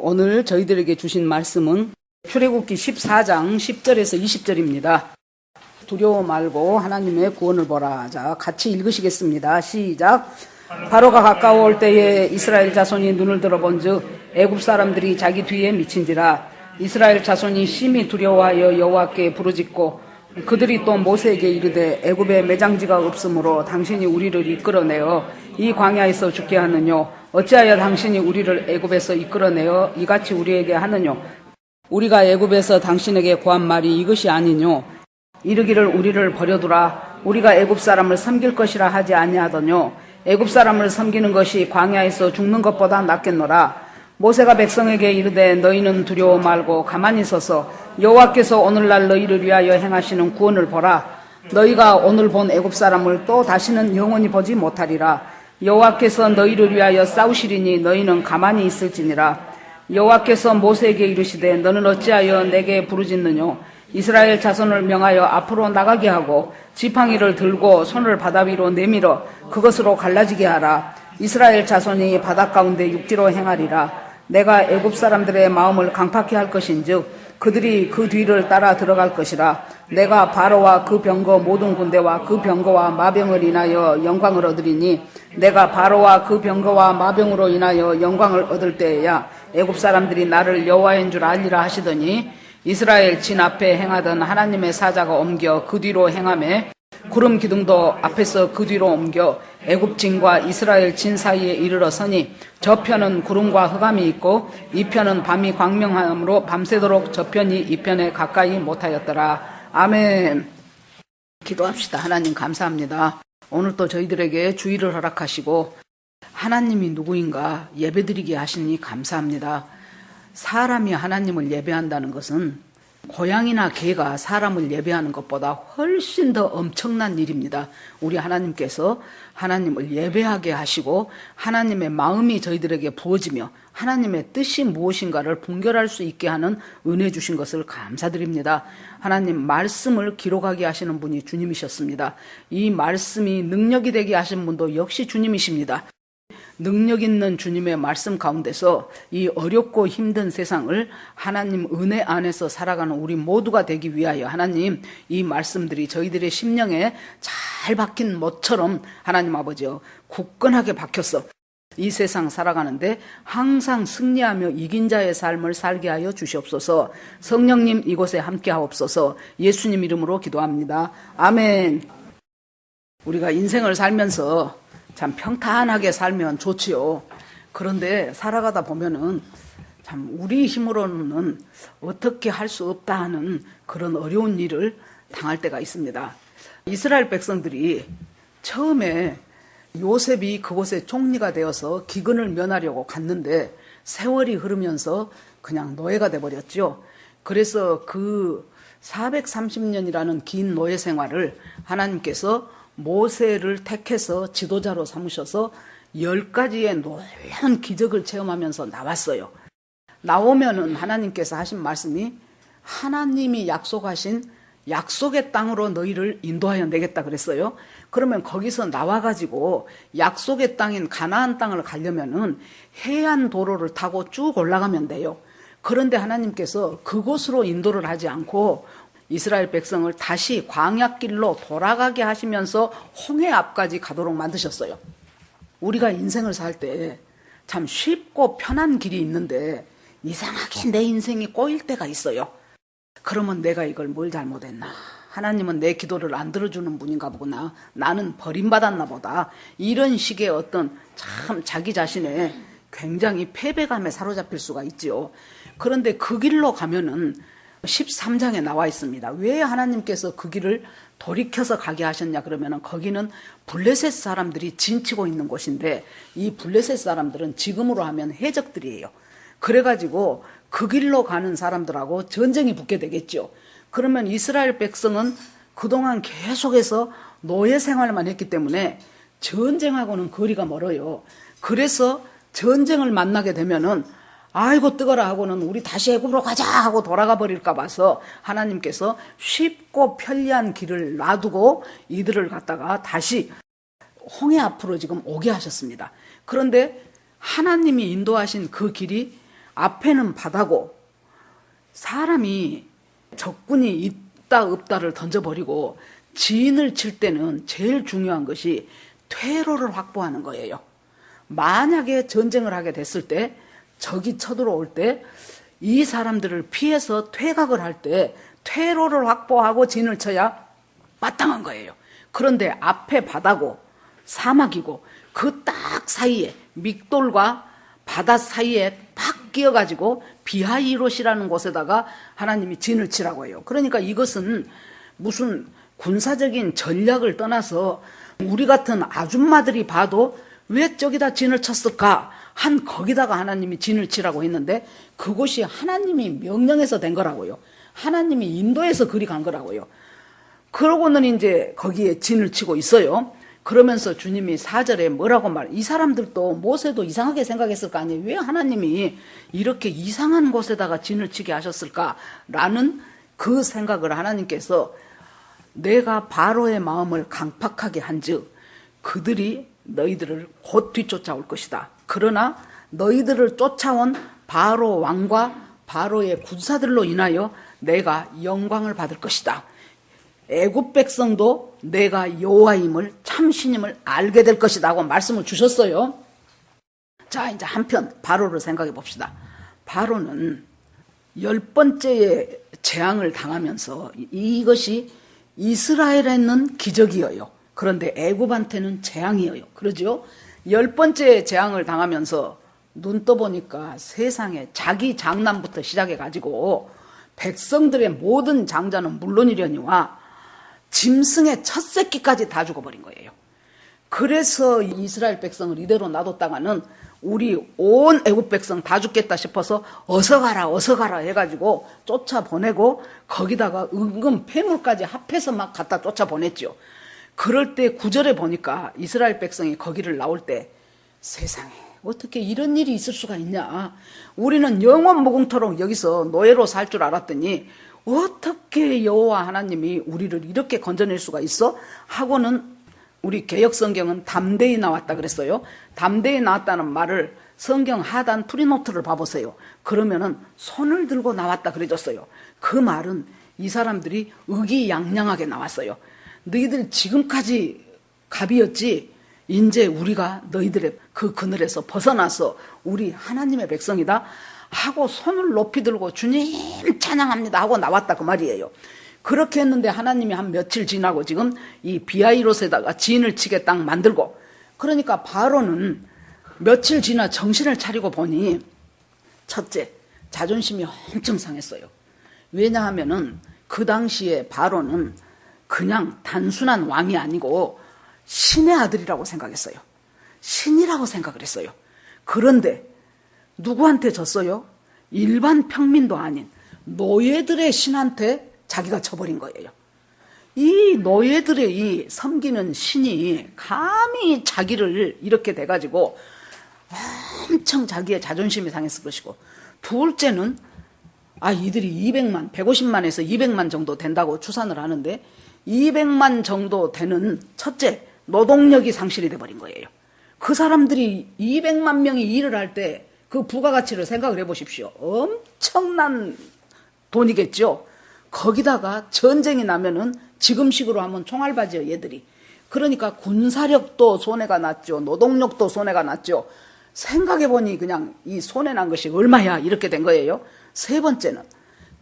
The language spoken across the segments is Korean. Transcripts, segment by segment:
오늘 저희들에게 주신 말씀은 출애굽기 14장 10절에서 20절입니다. 두려워 말고 하나님의 구원을 보라. 자, 같이 읽으시겠습니다. 시작. 바로가 가까워올 때에 이스라엘 자손이 눈을 들어본즉 애굽 사람들이 자기 뒤에 미친지라. 이스라엘 자손이 심히 두려워하여 여호와께 부르짖고 그들이 또 모세에게 이르되 애굽에 매장지가 없으므로 당신이 우리를 이끌어내어 이 광야에서 죽게 하느뇨. 어찌하여 당신이 우리를 애굽에서 이끌어내어 이같이 우리에게 하느뇨. 우리가 애굽에서 당신에게 구한 말이 이것이 아니뇨. 이르기를 우리를 버려두라. 우리가 애굽 사람을 섬길 것이라 하지 아니하더뇨. 애굽 사람을 섬기는 것이 광야에서 죽는 것보다 낫겠노라. 모세가 백성에게 이르되 너희는 두려워 말고 가만히 서서 여호와께서 오늘날 너희를 위하여 행하시는 구원을 보라. 너희가 오늘 본 애굽 사람을 또 다시는 영원히 보지 못하리라. 여호와께서 너희를 위하여 싸우시리니 너희는 가만히 있을지니라. 여호와께서 모세에게 이르시되 너는 어찌하여 내게 부르짖느뇨. 이스라엘 자손을 명하여 앞으로 나가게 하고 지팡이를 들고 손을 바다 위로 내밀어 그것으로 갈라지게 하라. 이스라엘 자손이 바다 가운데 육지로 행하리라. 내가 애굽 사람들의 마음을 강팍케 할 것인즉 그들이 그 뒤를 따라 들어갈 것이라. 내가 바로와 그 병거 모든 군대와 그 병거와 마병을 인하여 영광을 얻으리니 내가 바로와 그 병거와 마병으로 인하여 영광을 얻을 때에야 애굽 사람들이 나를 여호와인 줄 알리라 하시더니 이스라엘 진 앞에 행하던 하나님의 사자가 옮겨 그 뒤로 행하매 구름 기둥도 앞에서 그 뒤로 옮겨 애굽 진과 이스라엘 진 사이에 이르러 서니 저편은 구름과 흑암이 있고 이 편은 밤이 광명함으로 밤새도록 저편이 이 편에 가까이 못하였더라. 아멘. 기도합시다. 하나님 감사합니다. 오늘 또 저희들에게 주의를 허락하시고 하나님이 누구인가 예배드리게 하시니 감사합니다. 사람이 하나님을 예배한다는 것은 고양이나 개가 사람을 예배하는 것보다 훨씬 더 엄청난 일입니다. 우리 하나님께서 하나님을 예배하게 하시고 하나님의 마음이 저희들에게 부어지며 하나님의 뜻이 무엇인가를 분별할 수 있게 하는 은혜 주신 것을 감사드립니다. 하나님 말씀을 기록하게 하시는 분이 주님이셨습니다. 이 말씀이 능력이 되게 하신 분도 역시 주님이십니다. 능력 있는 주님의 말씀 가운데서 이 어렵고 힘든 세상을 하나님 은혜 안에서 살아가는 우리 모두가 되기 위하여 하나님 이 말씀들이 저희들의 심령에 잘 박힌 못처럼 하나님 아버지여 굳건하게 박혀서 이 세상 살아가는데 항상 승리하며 이긴 자의 삶을 살게 하여 주시옵소서. 성령님 이곳에 함께 하옵소서. 예수님 이름으로 기도합니다. 아멘. 우리가 인생을 살면서 참 평탄하게 살면 좋지요. 그런데 살아가다 보면은 참 우리 힘으로는 어떻게 할 수 없다 하는 그런 어려운 일을 당할 때가 있습니다. 이스라엘 백성들이 처음에 요셉이 그곳에 총리가 되어서 기근을 면하려고 갔는데 세월이 흐르면서 그냥 노예가 돼버렸죠. 그래서 그 430년이라는 긴 노예 생활을 하나님께서 모세를 택해서 지도자로 삼으셔서 10가지의 놀라운 기적을 체험하면서 나왔어요. 나오면은 하나님께서 하신 말씀이 하나님이 약속하신 약속의 땅으로 너희를 인도하여 내겠다 그랬어요. 그러면 거기서 나와가지고 약속의 땅인 가나안 땅을 가려면은 해안 도로를 타고 쭉 올라가면 돼요. 그런데 하나님께서 그곳으로 인도를 하지 않고 이스라엘 백성을 다시 광야길로 돌아가게 하시면서 홍해 앞까지 가도록 만드셨어요. 우리가 인생을 살 때 참 쉽고 편한 길이 있는데 이상하게 내 인생이 꼬일 때가 있어요. 그러면 내가 이걸 뭘 잘못했나? 하나님은 내 기도를 안 들어주는 분인가 보구나. 나는 버림받았나 보다. 이런 식의 어떤 참 자기 자신의 굉장히 패배감에 사로잡힐 수가 있죠. 그런데 그 길로 가면은 13장에 나와 있습니다. 왜 하나님께서 그 길을 돌이켜서 가게 하셨냐 그러면은 거기는 블레셋 사람들이 진치고 있는 곳인데 이 블레셋 사람들은 지금으로 하면 해적들이에요. 그래가지고 그 길로 가는 사람들하고 전쟁이 붙게 되겠죠. 그러면 이스라엘 백성은 그동안 계속해서 노예 생활만 했기 때문에 전쟁하고는 거리가 멀어요. 그래서 전쟁을 만나게 되면은 아이고 뜨거라 하고는 우리 다시 애굽으로 가자 하고 돌아가 버릴까 봐서 하나님께서 쉽고 편리한 길을 놔두고 이들을 갖다가 다시 홍해 앞으로 지금 오게 하셨습니다. 그런데 하나님이 인도하신 그 길이 앞에는 바다고 사람이 적군이 있다 없다를 던져버리고 진을 칠 때는 제일 중요한 것이 퇴로를 확보하는 거예요. 만약에 전쟁을 하게 됐을 때 적이 쳐들어올 때 이 사람들을 피해서 퇴각을 할 때 퇴로를 확보하고 진을 쳐야 마땅한 거예요. 그런데 앞에 바다고 사막이고 그 딱 사이에 믹돌과 바다 사이에 팍 끼어가지고 비하이롯이라는 곳에다가 하나님이 진을 치라고 해요. 그러니까 이것은 무슨 군사적인 전략을 떠나서 우리 같은 아줌마들이 봐도 왜 저기다 진을 쳤을까 한 거기다가 하나님이 진을 치라고 했는데 그곳이 하나님이 명령해서 된 거라고요. 하나님이 인도해서 그리 간 거라고요. 그러고는 이제 거기에 진을 치고 있어요. 그러면서 주님이 4절에 뭐라고 이 사람들도 모세도 이상하게 생각했을 거 아니에요. 왜 하나님이 이렇게 이상한 곳에다가 진을 치게 하셨을까라는 그 생각을 하나님께서 내가 바로의 마음을 강팍하게 한즉 그들이 너희들을 곧 뒤쫓아올 것이다. 그러나 너희들을 쫓아온 바로 왕과 바로의 군사들로 인하여 내가 영광을 받을 것이다. 애굽 백성도 내가 여호와임을 참신임을 알게 될 것이다 하고 말씀을 주셨어요. 자, 이제 한편 바로를 생각해 봅시다. 바로는 10번째의 재앙을 당하면서 이것이 이스라엘에는 기적이어요. 그런데 애굽한테는 재앙이에요. 그러죠? 10번째 재앙을 당하면서 눈 떠보니까 세상에 자기 장남부터 시작해가지고 백성들의 모든 장자는 물론이려니와 짐승의 첫 새끼까지 다 죽어버린 거예요. 그래서 이스라엘 백성을 이대로 놔뒀다가는 우리 온 애굽 백성 다 죽겠다 싶어서 어서 가라 해가지고 쫓아보내고 거기다가 은근 폐물까지 합해서 막 갖다 쫓아보냈죠. 그럴 때 9절에 보니까 이스라엘 백성이 거기를 나올 때 세상에 어떻게 이런 일이 있을 수가 있냐. 우리는 영원 무궁토록 여기서 노예로 살 줄 알았더니 어떻게 여호와 하나님이 우리를 이렇게 건져낼 수가 있어? 하고는 우리 개역성경은 담대히 나왔다 그랬어요. 담대히 나왔다는 말을 성경 하단 프리노트를 봐보세요. 그러면은 손을 들고 나왔다 그래줬어요. 그 말은 이 사람들이 의기양양하게 나왔어요. 너희들 지금까지 갑이었지 이제 우리가 너희들의 그 그늘에서 벗어나서 우리 하나님의 백성이다 하고 손을 높이 들고 주님 찬양합니다 하고 나왔다 그 말이에요. 그렇게 했는데 하나님이 한 며칠 지나고 지금 이 비하이롯에다가 진을 치게 딱 만들고 그러니까 바로는 며칠 지나 정신을 차리고 보니 첫째 자존심이 엄청 상했어요. 왜냐하면은 그 당시에 바로는 그냥 단순한 왕이 아니고 신의 아들이라고 생각했어요. 신이라고 생각을 했어요. 그런데 누구한테 졌어요? 일반 평민도 아닌 노예들의 신한테 자기가 져버린 거예요. 이 노예들의 이 섬기는 신이 감히 자기를 이렇게 돼가지고 엄청 자기의 자존심이 상했을 것이고 둘째는 이들이 200만, 150만에서 200만 정도 된다고 추산을 하는데 200만 정도 되는 첫째 노동력이 상실이 돼버린 거예요. 그 사람들이 200만 명이 일을 할 때 그 부가가치를 생각을 해보십시오. 엄청난 돈이겠죠. 거기다가 전쟁이 나면은 지금식으로 하면 총알바지요 얘들이. 그러니까 군사력도 손해가 났죠. 노동력도 손해가 났죠. 생각해보니 그냥 이 손해난 것이 얼마야 이렇게 된 거예요. 세 번째는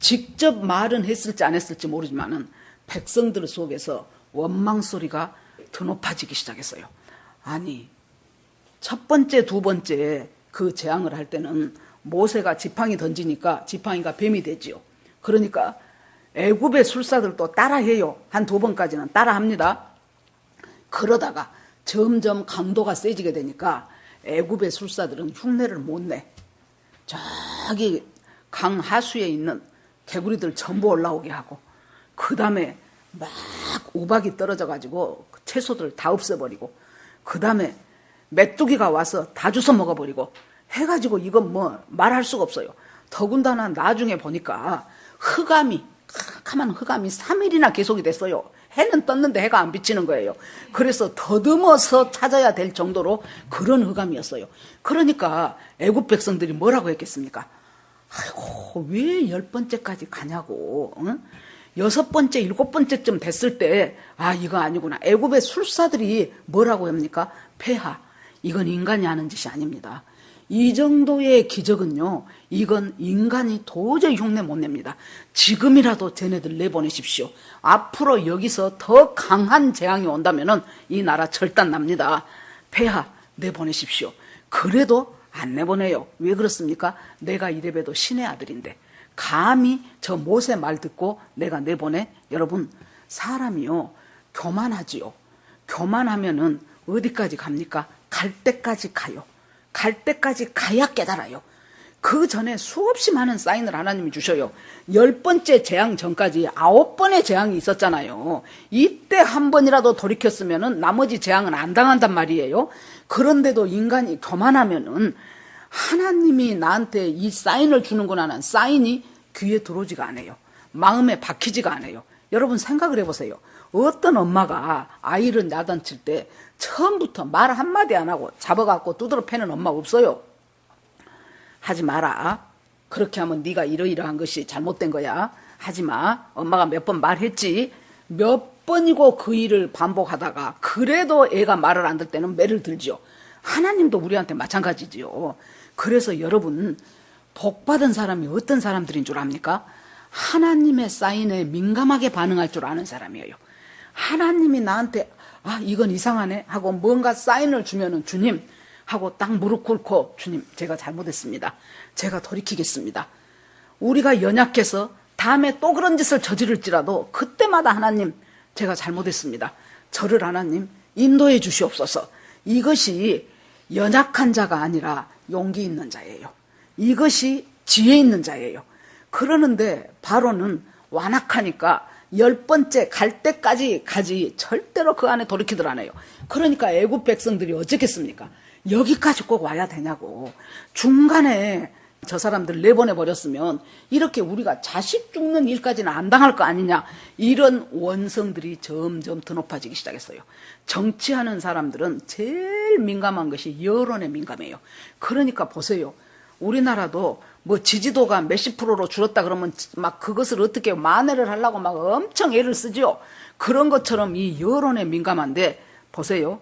직접 말은 했을지 안 했을지 모르지만은 백성들 속에서 원망 소리가 더 높아지기 시작했어요. 아니 첫 번째 두 번째 그 재앙을 할 때는 모세가 지팡이 던지니까 지팡이가 뱀이 되지요. 그러니까 애굽의 술사들도 따라해요. 한 두 번까지는 따라합니다. 그러다가 점점 강도가 세지게 되니까 애굽의 술사들은 흉내를 못 내. 저기 강 하수에 있는 개구리들 전부 올라오게 하고 그 다음에 막 우박이 떨어져가지고 채소들 다 없애버리고 그 다음에 메뚜기가 와서 다 주워 먹어버리고 해가지고 이건 뭐 말할 수가 없어요. 더군다나 나중에 보니까 흑암이 캄캄한 흑암이 3일이나 계속이 됐어요. 해는 떴는데 해가 안 비치는 거예요. 그래서 더듬어서 찾아야 될 정도로 그런 흑암이었어요. 그러니까 애굽 백성들이 뭐라고 했겠습니까? 아이고, 왜 10번째까지 가냐고. 응? 6번째, 7번째쯤 됐을 때, 아, 이거 아니구나. 애굽의 술사들이 뭐라고 합니까? 폐하. 이건 인간이 하는 짓이 아닙니다. 이 정도의 기적은요, 이건 인간이 도저히 흉내 못 냅니다. 지금이라도 쟤네들 내보내십시오. 앞으로 여기서 더 강한 재앙이 온다면은 이 나라 절단 납니다. 폐하, 내보내십시오. 그래도 안 내보내요. 왜 그렇습니까? 내가 이래봬도 신의 아들인데 감히 저 모세 말 듣고 내가 내보내? 여러분, 사람이요 교만하지요. 교만하면은 어디까지 갑니까? 갈 때까지 가요. 갈 때까지 가야 깨달아요. 그 전에 수없이 많은 사인을 하나님이 주셔요. 10번째 재앙 전까지 9번의 재앙이 있었잖아요. 이때 한 번이라도 돌이켰으면은 나머지 재앙은 안 당한단 말이에요. 그런데도 인간이 교만하면은 하나님이 나한테 이 사인을 주는구나 하는 사인이 귀에 들어오지가 않아요. 마음에 박히지가 않아요. 여러분 생각을 해보세요. 어떤 엄마가 아이를 야단칠 때 처음부터 말 한마디 안 하고 잡아갖고 두드러 패는 엄마 없어요. 하지 마라. 그렇게 하면 네가 이러이러한 것이 잘못된 거야. 하지 마. 엄마가 몇 번 말했지. 몇 번이고 그 일을 반복하다가 그래도 애가 말을 안 들 때는 매를 들죠. 하나님도 우리한테 마찬가지지요. 그래서 여러분, 복받은 사람이 어떤 사람들인 줄 압니까? 하나님의 사인에 민감하게 반응할 줄 아는 사람이에요. 하나님이 나한테 아, 이건 이상하네 하고 뭔가 사인을 주면은 주님 하고 딱 무릎 꿇고 주님, 제가 잘못했습니다. 제가 돌이키겠습니다. 우리가 연약해서 다음에 또 그런 짓을 저지를지라도 그때마다 하나님, 제가 잘못했습니다. 저를 하나님 인도해 주시옵소서. 이것이 연약한 자가 아니라 용기 있는 자예요. 이것이 지혜 있는 자예요. 그러는데 바로는 완악하니까 10번째 갈 때까지 가지 절대로 그 안에 돌이키들 않아요. 그러니까 애굽 백성들이 어쩌겠습니까? 여기까지 꼭 와야 되냐고. 중간에 저 사람들 내보내버렸으면 이렇게 우리가 자식 죽는 일까지는 안 당할 거 아니냐. 이런 원성들이 점점 더 높아지기 시작했어요. 정치하는 사람들은 제일 민감한 것이 여론에 민감해요. 그러니까 보세요. 우리나라도 뭐 지지도가 몇십 프로로 줄었다 그러면 막 그것을 어떻게 만회를 하려고 막 엄청 애를 쓰죠. 그런 것처럼 이 여론에 민감한데 보세요.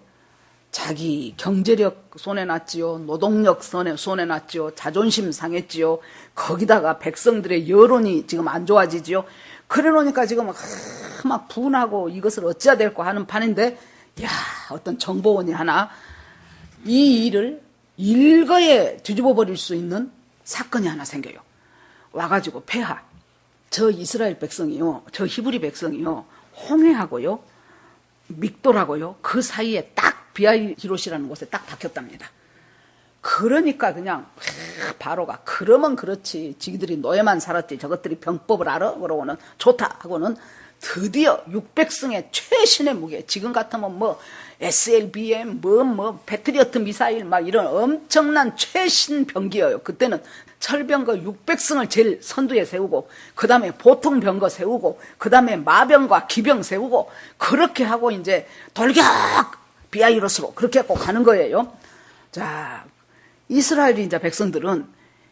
자기 경제력 손해났지요. 노동력 손해났지요. 자존심 상했지요. 거기다가 백성들의 여론이 지금 안 좋아지지요. 그래 놓으니까 지금 막 분하고 이것을 어찌해야 될까 하는 판인데, 야, 어떤 정보원이 하나 이 일을 일거에 뒤집어 버릴 수 있는 사건이 하나 생겨요. 와가지고 폐하, 저 이스라엘 백성이요, 저 히브리 백성이요, 홍해하고요, 믹돌하고요, 그 사이에 딱 비아히롯이라는 곳에 딱 박혔답니다. 그러니까 그냥 바로가 그러면 그렇지, 지들이 노예만 살았지 저것들이 병법을 알아? 그러고는 좋다 하고는 드디어 600승의 최신의 무기, 지금 같으면 뭐 SLBM 뭐 패트리어트 미사일 막 이런 엄청난 최신 병기예요. 그때는 철병거 600승을 제일 선두에 세우고 그 다음에 보통 병거 세우고 그 다음에 마병과 기병 세우고 그렇게 하고 이제 돌격 비아이롯으로 그렇게 하고 가는 거예요. 자, 이스라엘이 이제 백성들은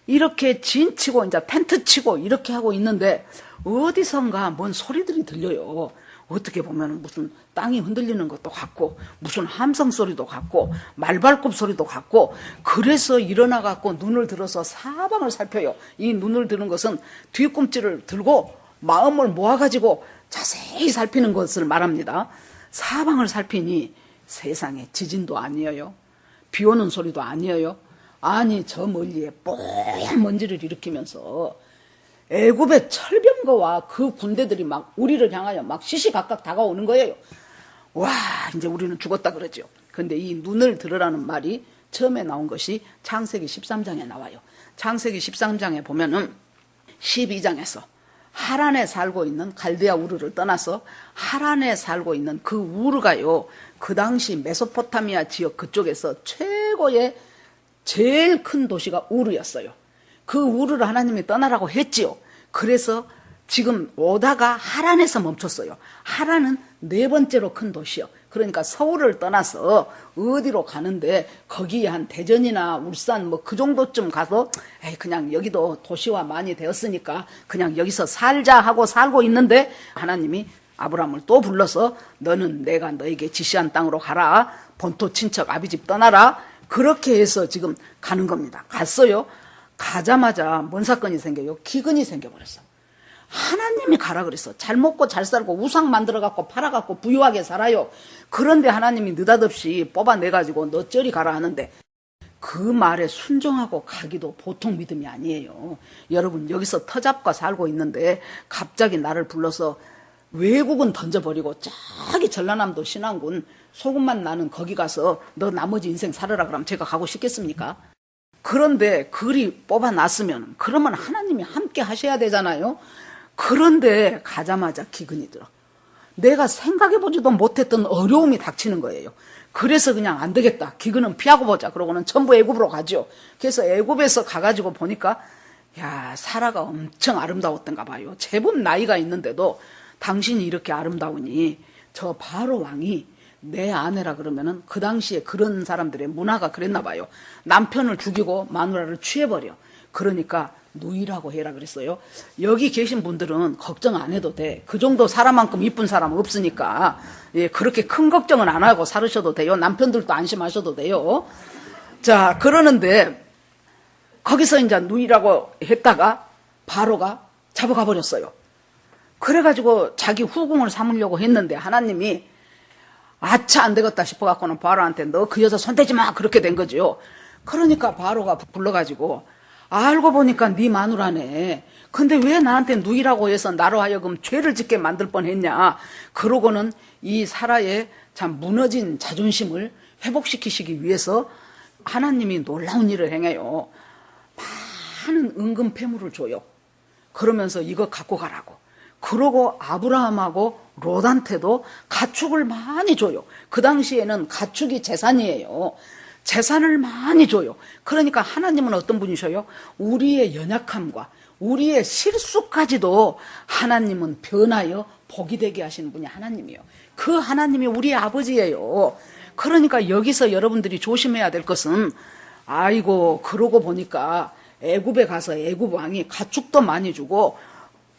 이렇게 진치고 이제 텐트 치고 이렇게 하고 있는데 어디선가 뭔 소리들이 들려요. 어떻게 보면 무슨 땅이 흔들리는 것도 같고 무슨 함성 소리도 같고 말발굽 소리도 같고, 그래서 일어나 갖고 눈을 들어서 사방을 살펴요. 이 눈을 드는 것은 뒤꿈치를 들고 마음을 모아가지고 자세히 살피는 것을 말합니다. 사방을 살피니 세상에 지진도 아니에요. 비 오는 소리도 아니에요. 아니 저 멀리에 뽀얀 먼지를 일으키면서 애굽의 철병거와 그 군대들이 막 우리를 향하여 막 시시각각 다가오는 거예요. 와, 이제 우리는 죽었다 그러죠. 근데 이 눈을 들으라는 말이 처음에 나온 것이 창세기 13장에 나와요. 창세기 13장에 보면은 12장에서 하란에 살고 있는 갈대아 우르를 떠나서 하란에 살고 있는 그 우르가요, 그 당시 메소포타미아 지역 그쪽에서 최고의 제일 큰 도시가 우르였어요. 그 우르를 하나님이 떠나라고 했지요. 그래서 지금 오다가 하란에서 멈췄어요. 하란은 4번째로 큰 도시요. 그러니까 서울을 떠나서 어디로 가는데 거기에 한 대전이나 울산 뭐 그 정도쯤 가서 에이 그냥 여기도 도시화 많이 되었으니까 그냥 여기서 살자 하고 살고 있는데 하나님이 아브라함을 또 불러서 너는 내가 너에게 지시한 땅으로 가라. 본토 친척 아비집 떠나라. 그렇게 해서 지금 가는 겁니다. 갔어요. 가자마자 뭔 사건이 생겨요? 기근이 생겨버렸어. 하나님이 가라 그랬어. 잘 먹고 잘 살고 우상 만들어갖고 팔아갖고 부유하게 살아요. 그런데 하나님이 느닷없이 뽑아내가지고 너 저리 가라 하는데 그 말에 순종하고 가기도 보통 믿음이 아니에요. 여러분 여기서 터잡고 살고 있는데 갑자기 나를 불러서 외국은 던져버리고 저기 전라남도 신안군 소금만 나는 거기 가서 너 나머지 인생 살아라 그러면 제가 가고 싶겠습니까? 그런데 그리 뽑아놨으면 그러면 하나님이 함께 하셔야 되잖아요. 그런데 가자마자 기근이 들어. 내가 생각해보지도 못했던 어려움이 닥치는 거예요. 그래서 그냥 안 되겠다. 기근은 피하고 보자. 그러고는 전부 애굽으로 가죠. 그래서 애굽에서 가가지고 보니까 야 사라가 엄청 아름다웠던가 봐요. 제법 나이가 있는데도 당신이 이렇게 아름다우니 저 바로 왕이 내 아내라 그러면은 그 당시에 그런 사람들의 문화가 그랬나 봐요. 남편을 죽이고 마누라를 취해버려. 그러니까 누이라고 해라 그랬어요. 여기 계신 분들은 걱정 안 해도 돼. 그 정도 사람만큼 이쁜 사람 없으니까 예, 그렇게 큰 걱정은 안 하고 살으셔도 돼요. 남편들도 안심하셔도 돼요. 자 그러는데 거기서 이제 누이라고 했다가 바로가 잡아가 버렸어요. 그래가지고 자기 후궁을 삼으려고 했는데 하나님이 아차 안 되겠다 싶어갖고는 바로한테 너 그 여자 손대지 마 그렇게 된 거죠. 그러니까 바로가 불러가지고 알고 보니까 네 마누라네. 근데 왜 나한테 누이라고 해서 나로 하여금 죄를 짓게 만들 뻔했냐. 그러고는 이 사라의 참 무너진 자존심을 회복시키시기 위해서 하나님이 놀라운 일을 행해요. 많은 은금 패물을 줘요. 그러면서 이거 갖고 가라고. 그러고 아브라함하고 롯한테도 가축을 많이 줘요. 그 당시에는 가축이 재산이에요. 재산을 많이 줘요. 그러니까 하나님은 어떤 분이셔요? 우리의 연약함과 우리의 실수까지도 하나님은 변하여 복이 되게 하시는 분이 하나님이에요. 그 하나님이 우리의 아버지예요. 그러니까 여기서 여러분들이 조심해야 될 것은 아이고 그러고 보니까 애굽에 가서 애굽 왕이 가축도 많이 주고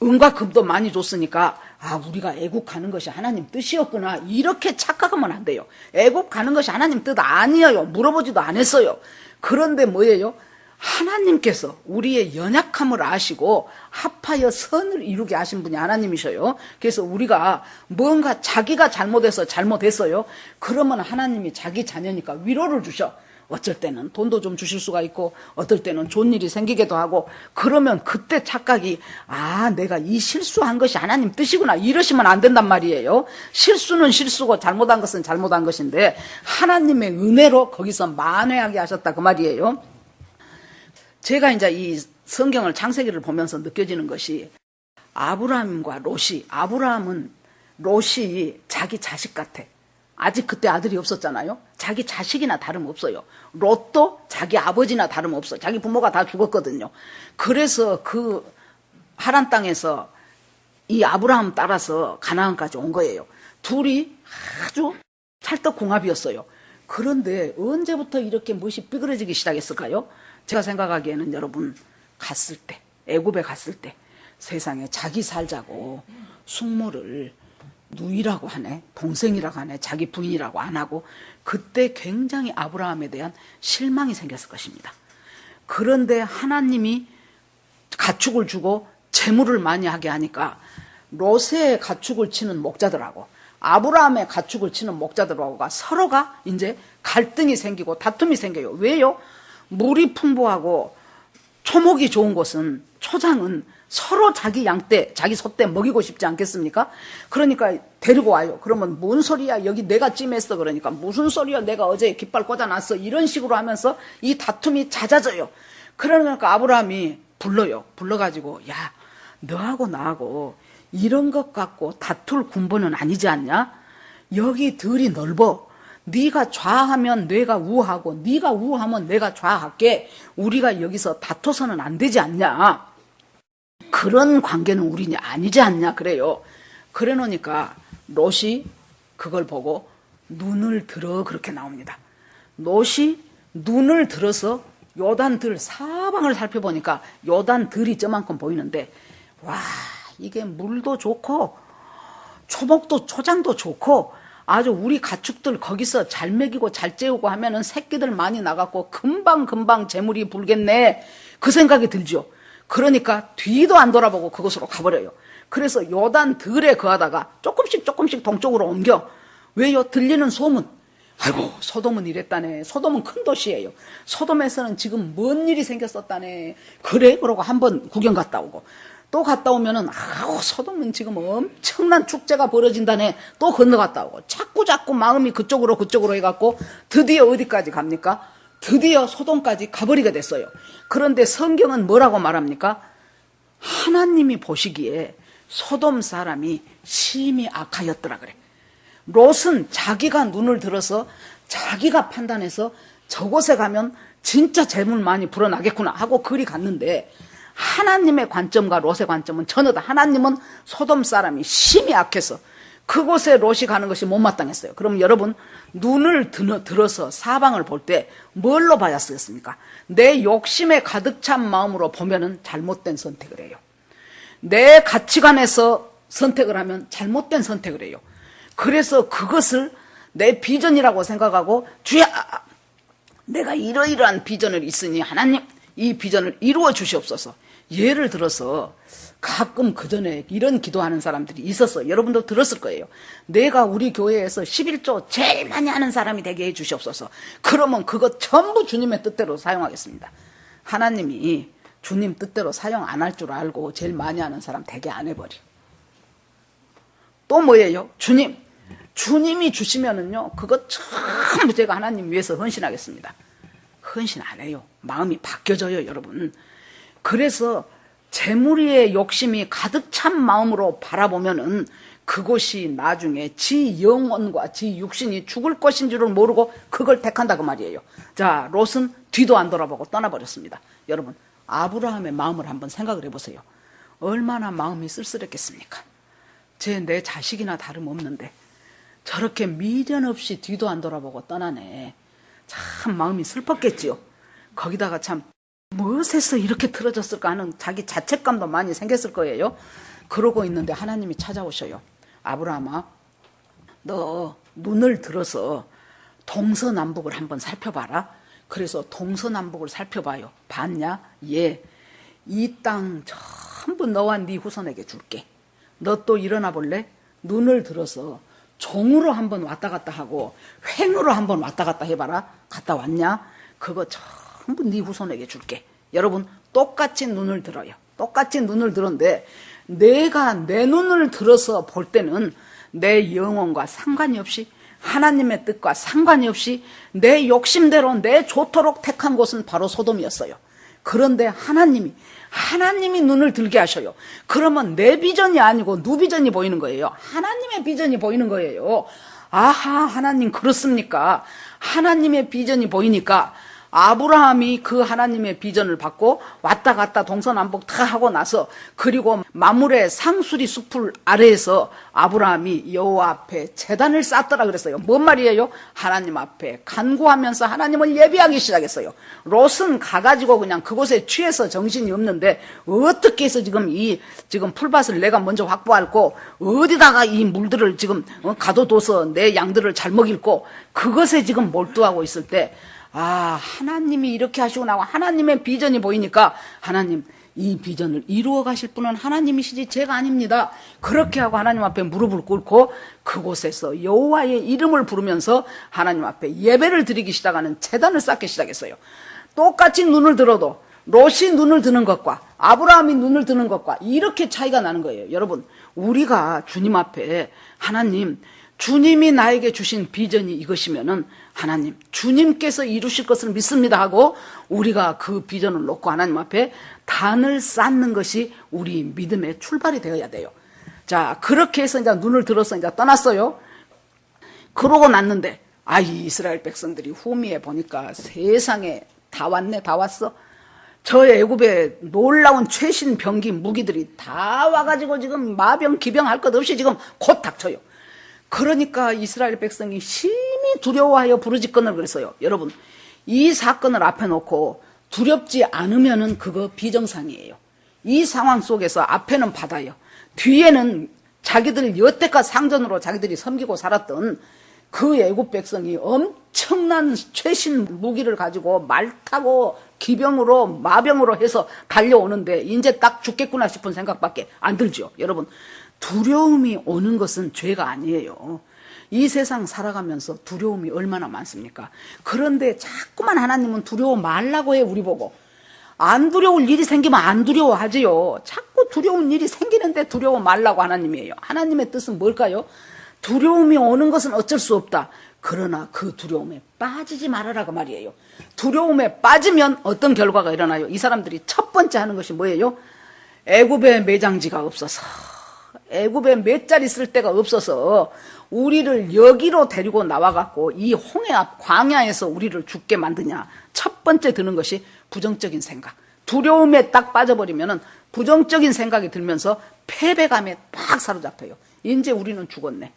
은과 금도 많이 줬으니까 아 우리가 애국 가는 것이 하나님 뜻이었구나 이렇게 착각하면 안 돼요. 애국 가는 것이 하나님 뜻 아니에요. 물어보지도 않았어요. 그런데 뭐예요? 하나님께서 우리의 연약함을 아시고 합하여 선을 이루게 하신 분이 하나님이셔요. 그래서 우리가 뭔가 자기가 잘못했어요. 그러면 하나님이 자기 자녀니까 위로를 주셔. 어쩔 때는 돈도 좀 주실 수가 있고 어떨 때는 좋은 일이 생기기도 하고 그러면 그때 착각이 아 내가 이 실수한 것이 하나님 뜻이구나 이러시면 안 된단 말이에요. 실수는 실수고 잘못한 것은 잘못한 것인데 하나님의 은혜로 거기서 만회하게 하셨다 그 말이에요. 제가 이제 이 성경을 창세기를 보면서 느껴지는 것이 아브라함과 롯이 아브라함은 롯이 자기 자식 같아. 아직 그때 아들이 없었잖아요. 자기 자식이나 다름없어요. 롯도 자기 아버지나 다름없어. 자기 부모가 다 죽었거든요. 그래서 그 하란 땅에서 이 아브라함 따라서 가나안까지 온 거예요. 둘이 아주 찰떡궁합이었어요. 그런데 언제부터 이렇게 무엇이 삐그러지기 시작했을까요? 제가 생각하기에는 여러분 갔을 때 애굽에 갔을 때 세상에 자기 살자고 숙모를 누이라고 하네, 동생이라고 하네, 자기 부인이라고 안 하고 그때 굉장히 아브라함에 대한 실망이 생겼을 것입니다. 그런데 하나님이 가축을 주고 재물을 많이 하게 하니까 롯의 가축을 치는 목자들하고 아브라함의 가축을 치는 목자들하고가 서로가 이제 갈등이 생기고 다툼이 생겨요. 왜요? 물이 풍부하고 초목이 좋은 곳은 초장은 서로 자기 양떼, 자기 소떼 먹이고 싶지 않겠습니까? 그러니까 데리고 와요. 그러면 뭔 소리야? 여기 내가 찜했어. 그러니까 무슨 소리야? 내가 어제 깃발 꽂아놨어. 이런 식으로 하면서 이 다툼이 잦아져요. 그러니까 아브라함이 불러요. 불러가지고 야, 너하고 나하고 이런 것 갖고 다툴 군번은 아니지 않냐? 여기 들이 넓어. 네가 좌하면 내가 우하고 네가 우하면 내가 좌할게. 우리가 여기서 다퉈서는 안 되지 않냐? 그런 관계는 우리는 아니지 않냐 그래요. 그래 놓으니까 롯이 그걸 보고 눈을 들어 그렇게 나옵니다. 롯이 눈을 들어서 요단들 사방을 살펴보니까 요단들이 저만큼 보이는데 와 이게 물도 좋고 초목도 초장도 좋고 아주 우리 가축들 거기서 잘 먹이고 잘 재우고 하면은 새끼들 많이 나갔고 금방 재물이 불겠네 그 생각이 들죠. 그러니까 뒤도 안 돌아보고 그곳으로 가버려요. 그래서 요단 들에 거하다가 조금씩 동쪽으로 옮겨. 왜요? 들리는 소문. 아이고 소돔은 이랬다네. 소돔은 큰 도시예요. 소돔에서는 지금 뭔 일이 생겼었다네. 그래? 그러고 한번 구경 갔다 오고 또 갔다 오면은 아우 소돔은 지금 엄청난 축제가 벌어진다네. 또 건너갔다 오고 자꾸 마음이 그쪽으로 해갖고 드디어 어디까지 갑니까? 드디어 소돔까지 가버리게 됐어요. 그런데 성경은 뭐라고 말합니까? 하나님이 보시기에 소돔 사람이 심히 악하였더라 그래. 롯은 자기가 눈을 들어서 자기가 판단해서 저곳에 가면 진짜 재물 많이 불어나겠구나 하고 그리 갔는데 하나님의 관점과 롯의 관점은 전혀 다. 하나님은 소돔 사람이 심히 악해서 그곳에 롯이 가는 것이 못마땅했어요. 그럼 여러분 눈을 들어서 사방을 볼 때 뭘로 봐야 쓰겠습니까? 내 욕심에 가득 찬 마음으로 보면은 잘못된 선택을 해요. 내 가치관에서 선택을 하면 잘못된 선택을 해요. 그래서 그것을 내 비전이라고 생각하고 주야 내가 이러이러한 비전을 있으니 하나님 이 비전을 이루어 주시옵소서. 예를 들어서 가끔 그전에 이런 기도하는 사람들이 있었어요. 여러분도 들었을 거예요. 내가 우리 교회에서 11조 제일 많이 하는 사람이 되게 해 주시옵소서. 그러면 그것 전부 주님의 뜻대로 사용하겠습니다. 하나님이 주님 뜻대로 사용 안 할 줄 알고 제일 많이 하는 사람 되게 안 해버려. 또 뭐예요? 주님이 주시면은요 그것 전부 제가 하나님 위해서 헌신하겠습니다. 헌신 안 해요. 마음이 바뀌어져요 여러분. 그래서 재물의 욕심이 가득 찬 마음으로 바라보면은 그것이 나중에 지 영혼과 지 육신이 죽을 것인 줄을 모르고 그걸 택한다 그 말이에요. 자, 롯은 뒤도 안 돌아보고 떠나버렸습니다. 여러분 아브라함의 마음을 한번 생각을 해보세요. 얼마나 마음이 쓸쓸했겠습니까? 내 자식이나 다름없는데 저렇게 미련 없이 뒤도 안 돌아보고 떠나네. 참 마음이 슬펐겠지요. 거기다가 참 무엇에서 이렇게 틀어졌을까 하는 자기 자책감도 많이 생겼을 거예요. 그러고 있는데 하나님이 찾아오셔요. 아브라함아, 너 눈을 들어서 동서남북을 한번 살펴봐라. 그래서 동서남북을 살펴봐요. 봤냐? 예. 이 땅 전부 너와 네 후손에게 줄게. 너 또 일어나 볼래? 눈을 들어서 종으로 한번 왔다 갔다 하고 횡으로 한번 왔다 갔다 해봐라. 갔다 왔냐? 그거 전부 네 후손에게 줄게. 여러분 똑같이 눈을 들어요. 똑같이 눈을 들었는데 내가 내 눈을 들어서 볼 때는 내 영혼과 상관이 없이 하나님의 뜻과 상관이 없이 내 욕심대로 내 좋도록 택한 곳은 바로 소돔이었어요. 그런데 하나님이 눈을 들게 하셔요. 그러면 내 비전이 아니고 누 비전이 보이는 거예요. 하나님의 비전이 보이는 거예요. 아하, 하나님 그렇습니까? 하나님의 비전이 보이니까 아브라함이 그 하나님의 비전을 받고 왔다 갔다 동서남북 다 하고 나서 그리고 마물의 상수리 숲을 아래에서 아브라함이 여호와 앞에 제단을 쌓더라 그랬어요. 뭔 말이에요? 하나님 앞에 간구하면서 하나님을 예배하기 시작했어요. 롯은 가가지고 그냥 그곳에 취해서 정신이 없는데 어떻게 해서 지금 풀밭을 내가 먼저 확보할고 어디다가 이 물들을 지금 가둬둬서 내 양들을 잘 먹일고 그것에 지금 몰두하고 있을 때 하나님이 이렇게 하시고 나고 하나님의 비전이 보이니까 하나님 이 비전을 이루어 가실 분은 하나님이시지 제가 아닙니다. 그렇게 하고 하나님 앞에 무릎을 꿇고 그곳에서 여호와의 이름을 부르면서 하나님 앞에 예배를 드리기 시작하는 제단을 쌓기 시작했어요. 똑같이 눈을 들어도 롯이 눈을 드는 것과 아브라함이 눈을 드는 것과 이렇게 차이가 나는 거예요. 여러분 우리가 주님 앞에 하나님 주님이 나에게 주신 비전이 이것이면은 하나님 주님께서 이루실 것을 믿습니다 하고 우리가 그 비전을 놓고 하나님 앞에 단을 쌓는 것이 우리 믿음의 출발이 되어야 돼요. 자, 그렇게 해서 이제 눈을 들어서 이제 떠났어요. 그러고 났는데 이 이스라엘 백성들이 후미에 보니까 세상에 다 왔네, 다 왔어. 저 애굽에 놀라운 최신 병기 무기들이 다 와가지고 지금 마병 기병 할 것 없이 지금 곧 닥쳐요. 그러니까 이스라엘 백성이 심히 두려워하여 부르짖건을 그랬어요. 여러분, 이 사건을 앞에 놓고 두렵지 않으면은 그거 비정상이에요. 이 상황 속에서 앞에는 바다요, 뒤에는 자기들 여태껏 상전으로 자기들이 섬기고 살았던 그 애국 백성이 엄청난 최신 무기를 가지고 말 타고 기병으로 마병으로 해서 달려오는데 이제 딱 죽겠구나 싶은 생각밖에 안 들죠. 여러분, 두려움이 오는 것은 죄가 아니에요. 이 세상 살아가면서 두려움이 얼마나 많습니까? 그런데 자꾸만 하나님은 두려워 말라고 해. 우리 보고 안 두려울 일이 생기면 안 두려워하지요. 자꾸 두려운 일이 생기는데 두려워 말라고 하나님이에요. 하나님의 뜻은 뭘까요? 두려움이 오는 것은 어쩔 수 없다. 그러나 그 두려움에 빠지지 말아라고 말이에요. 두려움에 빠지면 어떤 결과가 일어나요? 이 사람들이 첫 번째 하는 것이 뭐예요? 애굽에 매장지가 없어서, 애굽에 맷자리 쓸 데가 없어서 우리를 여기로 데리고 나와갖고 이 홍해 앞 광야에서 우리를 죽게 만드냐. 첫 번째 드는 것이 부정적인 생각. 두려움에 딱 빠져버리면은 부정적인 생각이 들면서 패배감에 팍 사로잡혀요. 이제 우리는 죽었네.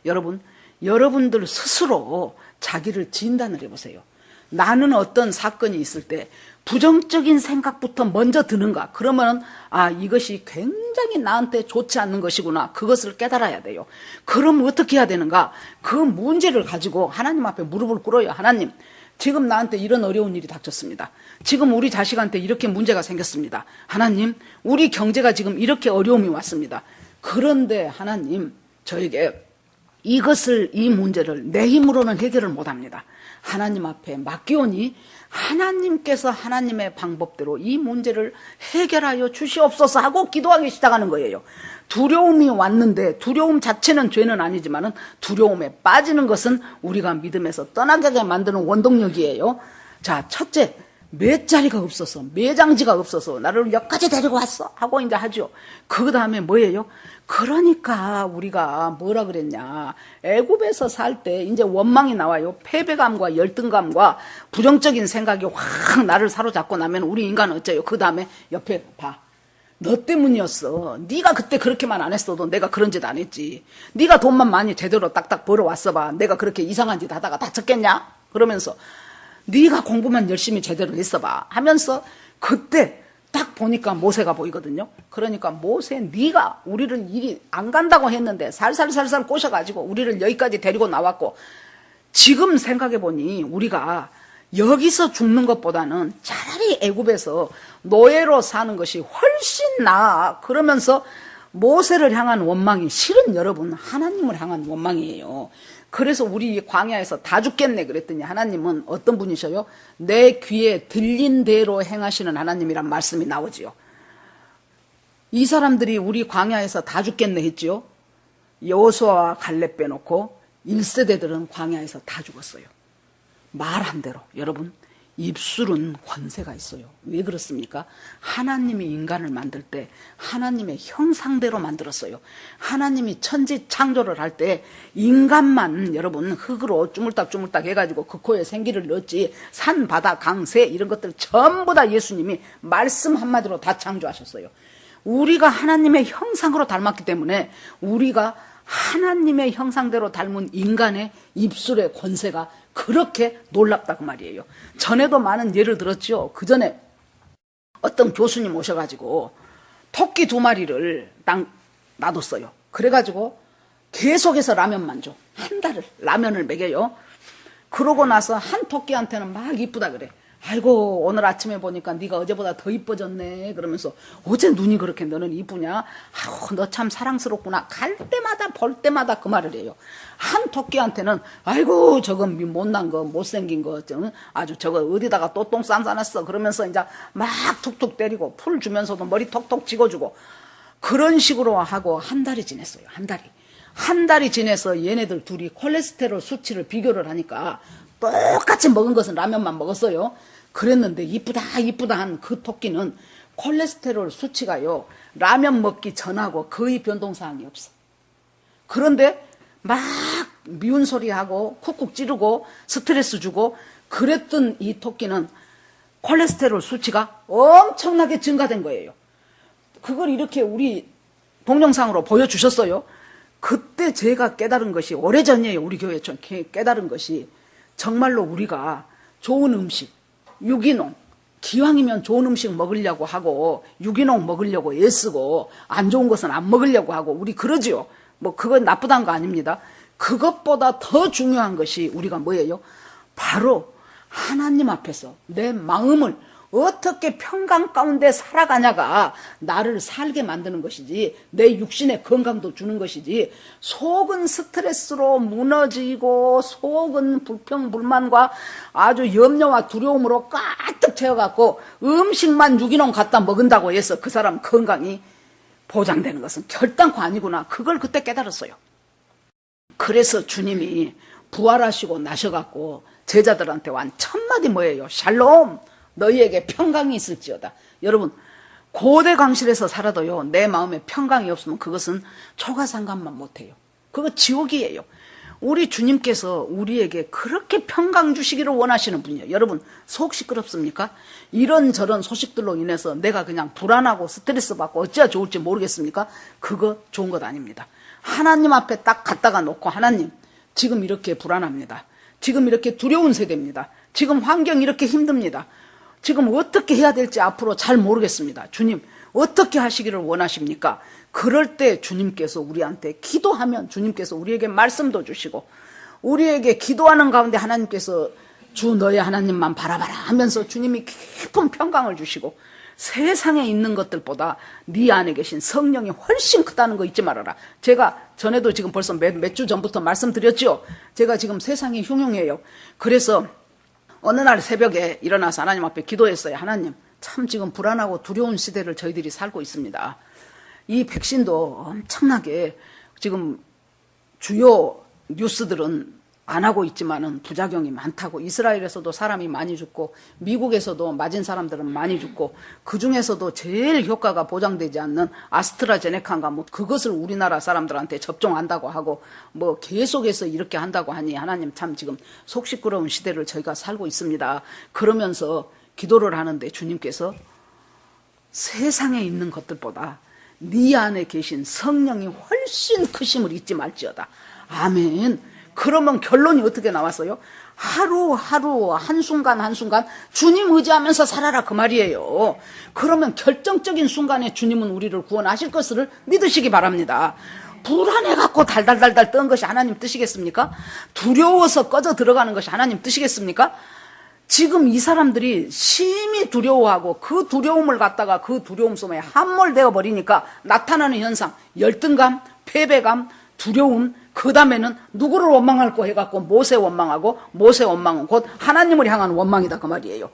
여러분, 여러분들 스스로 자기를 진단을 해보세요. 나는 어떤 사건이 있을 때 부정적인 생각부터 먼저 드는가? 그러면 이것이 굉장히 나한테 좋지 않는 것이구나. 그것을 깨달아야 돼요. 그럼 어떻게 해야 되는가? 그 문제를 가지고 하나님 앞에 무릎을 꿇어요. 하나님, 지금 나한테 이런 어려운 일이 닥쳤습니다. 지금 우리 자식한테 이렇게 문제가 생겼습니다. 하나님, 우리 경제가 지금 이렇게 어려움이 왔습니다. 그런데 하나님, 저에게 이 문제를 내 힘으로는 해결을 못합니다. 하나님 앞에 맡기오니 하나님께서 하나님의 방법대로 이 문제를 해결하여 주시옵소서 하고 기도하기 시작하는 거예요. 두려움이 왔는데 두려움 자체는 죄는 아니지만은 두려움에 빠지는 것은 우리가 믿음에서 떠나게 만드는 원동력이에요. 자, 첫째, 맷자리가 없어서, 매장지가 없어서 나를 여기까지 데리고 왔어 하고 이제 하죠. 그 다음에 뭐예요? 그러니까 우리가 뭐라 그랬냐, 애굽에서 살 때 이제 원망이 나와요. 패배감과 열등감과 부정적인 생각이 확 나를 사로잡고 나면 우리 인간은 어째요? 그 다음에 옆에 봐, 너 때문이었어. 네가 그때 그렇게만 안 했어도 내가 그런 짓 안 했지. 네가 돈만 많이 제대로 딱딱 벌어왔어 봐. 내가 그렇게 이상한 짓 하다가 다쳤겠냐? 그러면서 네가 공부만 열심히 제대로 했어 봐 하면서 그때 딱 보니까 모세가 보이거든요. 그러니까 모세, 네가 우리를 이리 안 간다고 했는데 살살살살 꼬셔가지고 우리를 여기까지 데리고 나왔고, 지금 생각해보니 우리가 여기서 죽는 것보다는 차라리 애굽에서 노예로 사는 것이 훨씬 나아. 그러면서 모세를 향한 원망이 실은 여러분 하나님을 향한 원망이에요. 그래서 우리 광야에서 다 죽겠네 그랬더니 하나님은 어떤 분이셔요? 내 귀에 들린 대로 행하시는 하나님이란 말씀이 나오지요. 이 사람들이 우리 광야에서 다 죽겠네 했지요. 여호수아와 갈렙 빼놓고 1세대들은 광야에서 다 죽었어요. 말한 대로. 여러분, 입술은 권세가 있어요. 왜 그렇습니까? 하나님이 인간을 만들 때 하나님의 형상대로 만들었어요. 하나님이 천지 창조를 할 때 인간만 여러분 흙으로 주물딱주물딱 해가지고 그 코에 생기를 넣었지, 산, 바다, 강, 새 이런 것들 전부 다 예수님이 말씀 한마디로 다 창조하셨어요. 우리가 하나님의 형상으로 닮았기 때문에 우리가 하나님의 형상대로 닮은 인간의 입술의 권세가 그렇게 놀랍다고 말이에요. 전에도 많은 예를 들었죠. 그 전에 어떤 교수님 오셔가지고 토끼 2마리를 딱 놔뒀어요. 그래가지고 계속해서 라면만 줘. 한 달을 라면을 먹여요. 그러고 나서 한 토끼한테는 막 이쁘다 그래. 아이고, 오늘 아침에 보니까 네가 어제보다 더 이뻐졌네. 그러면서 어제 눈이 그렇게 너는 이쁘냐? 아우, 너 참 사랑스럽구나. 갈 때마다 볼 때마다 그 말을 해요. 한 토끼한테는 아이고, 저거 못난 거, 못생긴 거, 아주 저거 어디다가 또 똥 싼싸놨어. 그러면서 이제 막 툭툭 때리고 풀 주면서도 머리 톡톡 찍어주고 그런 식으로 하고 한 달이 지냈어요. 한 달이 지내서 얘네들 둘이 콜레스테롤 수치를 비교를 하니까 똑같이 먹은 것은 라면만 먹었어요. 그랬는데 이쁘다 한 그 토끼는 콜레스테롤 수치가요, 라면 먹기 전하고 거의 변동사항이 없어. 그런데 막 미운 소리하고 쿡쿡 찌르고 스트레스 주고 그랬던 이 토끼는 콜레스테롤 수치가 엄청나게 증가된 거예요. 그걸 이렇게 우리 동영상으로 보여주셨어요. 그때 제가 깨달은 것이 오래전이에요. 우리 교회 좀 깨달은 것이 정말로 우리가 좋은 음식, 유기농, 기왕이면 좋은 음식 먹으려고 하고 유기농 먹으려고 애쓰고 안 좋은 것은 안 먹으려고 하고 우리 그러지요. 뭐 그건 나쁘다는 거 아닙니다. 그것보다 더 중요한 것이 우리가 뭐예요? 바로 하나님 앞에서 내 마음을 어떻게 평강 가운데 살아가냐가 나를 살게 만드는 것이지 내 육신의 건강도 주는 것이지 속은 스트레스로 무너지고 속은 불평불만과 아주 염려와 두려움으로 가득 채워갖고 음식만 유기농 갖다 먹은다고 해서 그 사람 건강이 보장되는 것은 결단코 아니구나. 그걸 그때 깨달았어요. 그래서 주님이 부활하시고 나셔갖고 제자들한테 완 첫마디 뭐예요? 샬롬! 너희에게 평강이 있을지어다. 여러분 고대 강실에서 살아도요 내 마음에 평강이 없으면 그것은 초가상관만 못해요. 그거 지옥이에요. 우리 주님께서 우리에게 그렇게 평강 주시기를 원하시는 분이에요. 여러분 속 시끄럽습니까? 이런저런 소식들로 인해서 내가 그냥 불안하고 스트레스 받고 어찌나 좋을지 모르겠습니까? 그거 좋은 것 아닙니다. 하나님 앞에 딱 갖다가 놓고 하나님 지금 이렇게 불안합니다. 지금 이렇게 두려운 세대입니다. 지금 환경이 이렇게 힘듭니다. 지금 어떻게 해야 될지 앞으로 잘 모르겠습니다. 주님 어떻게 하시기를 원하십니까? 그럴 때 주님께서 우리한테 기도하면 주님께서 우리에게 말씀도 주시고 우리에게 기도하는 가운데 하나님께서 주 너의 하나님만 바라봐라 하면서 주님이 깊은 평강을 주시고 세상에 있는 것들보다 네 안에 계신 성령이 훨씬 크다는 거 잊지 말아라. 제가 전에도 지금 벌써 몇 주 전부터 말씀드렸죠. 제가 지금 세상이 흉흉해요. 그래서 어느 날 새벽에 일어나서 하나님 앞에 기도했어요. 하나님 참 지금 불안하고 두려운 시대를 저희들이 살고 있습니다. 이 백신도 엄청나게 지금 주요 뉴스들은 안 하고 있지만은 부작용이 많다고 이스라엘에서도 사람이 많이 죽고 미국에서도 맞은 사람들은 많이 죽고 그중에서도 제일 효과가 보장되지 않는 아스트라제네카인가 뭐 그것을 우리나라 사람들한테 접종한다고 하고 뭐 계속해서 이렇게 한다고 하니 하나님 참 지금 속 시끄러운 시대를 저희가 살고 있습니다. 그러면서 기도를 하는데 주님께서 세상에 있는 것들보다 네 안에 계신 성령이 훨씬 크심을 잊지 말지어다. 아멘. 그러면 결론이 어떻게 나왔어요? 하루하루 한순간 한순간 주님 의지하면서 살아라 그 말이에요. 그러면 결정적인 순간에 주님은 우리를 구원하실 것을 믿으시기 바랍니다. 불안해갖고 달달달달 뜬 것이 하나님 뜻이겠습니까? 두려워서 꺼져 들어가는 것이 하나님 뜻이겠습니까? 지금 이 사람들이 심히 두려워하고 그 두려움을 갖다가 그 두려움 속에 함몰되어 버리니까 나타나는 현상 열등감, 패배감, 두려움 그 다음에는 누구를 원망할 거 해갖고 모세 원망하고 모세 원망은 곧 하나님을 향한 원망이다 그 말이에요.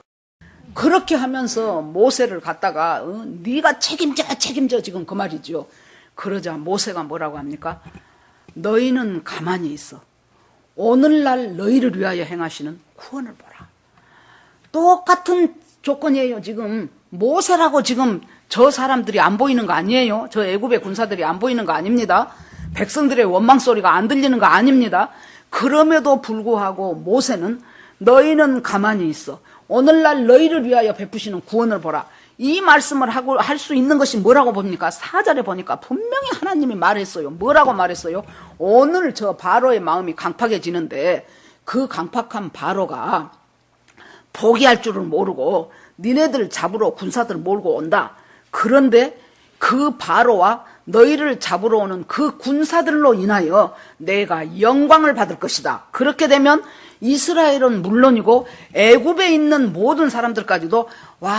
그렇게 하면서 모세를 갖다가 네가 책임져 지금 그 말이죠. 그러자 모세가 뭐라고 합니까? 너희는 가만히 있어. 오늘날 너희를 위하여 행하시는 구원을 보라. 똑같은 조건이에요. 지금 모세라고 지금 저 사람들이 안 보이는 거 아니에요. 저 애굽의 군사들이 안 보이는 거 아닙니다. 백성들의 원망 소리가 안 들리는 거 아닙니다. 그럼에도 불구하고 모세는 너희는 가만히 있어. 오늘날 너희를 위하여 베푸시는 구원을 보라. 이 말씀을 하고 할 수 있는 것이 뭐라고 봅니까? 4절에 보니까 분명히 하나님이 말했어요. 뭐라고 말했어요? 오늘 저 바로의 마음이 강팍해지는데 그 강팍한 바로가 포기할 줄을 모르고 니네들 잡으러 군사들 몰고 온다. 그런데 그 바로와 너희를 잡으러 오는 그 군사들로 인하여 내가 영광을 받을 것이다. 그렇게 되면 이스라엘은 물론이고 애굽에 있는 모든 사람들까지도 와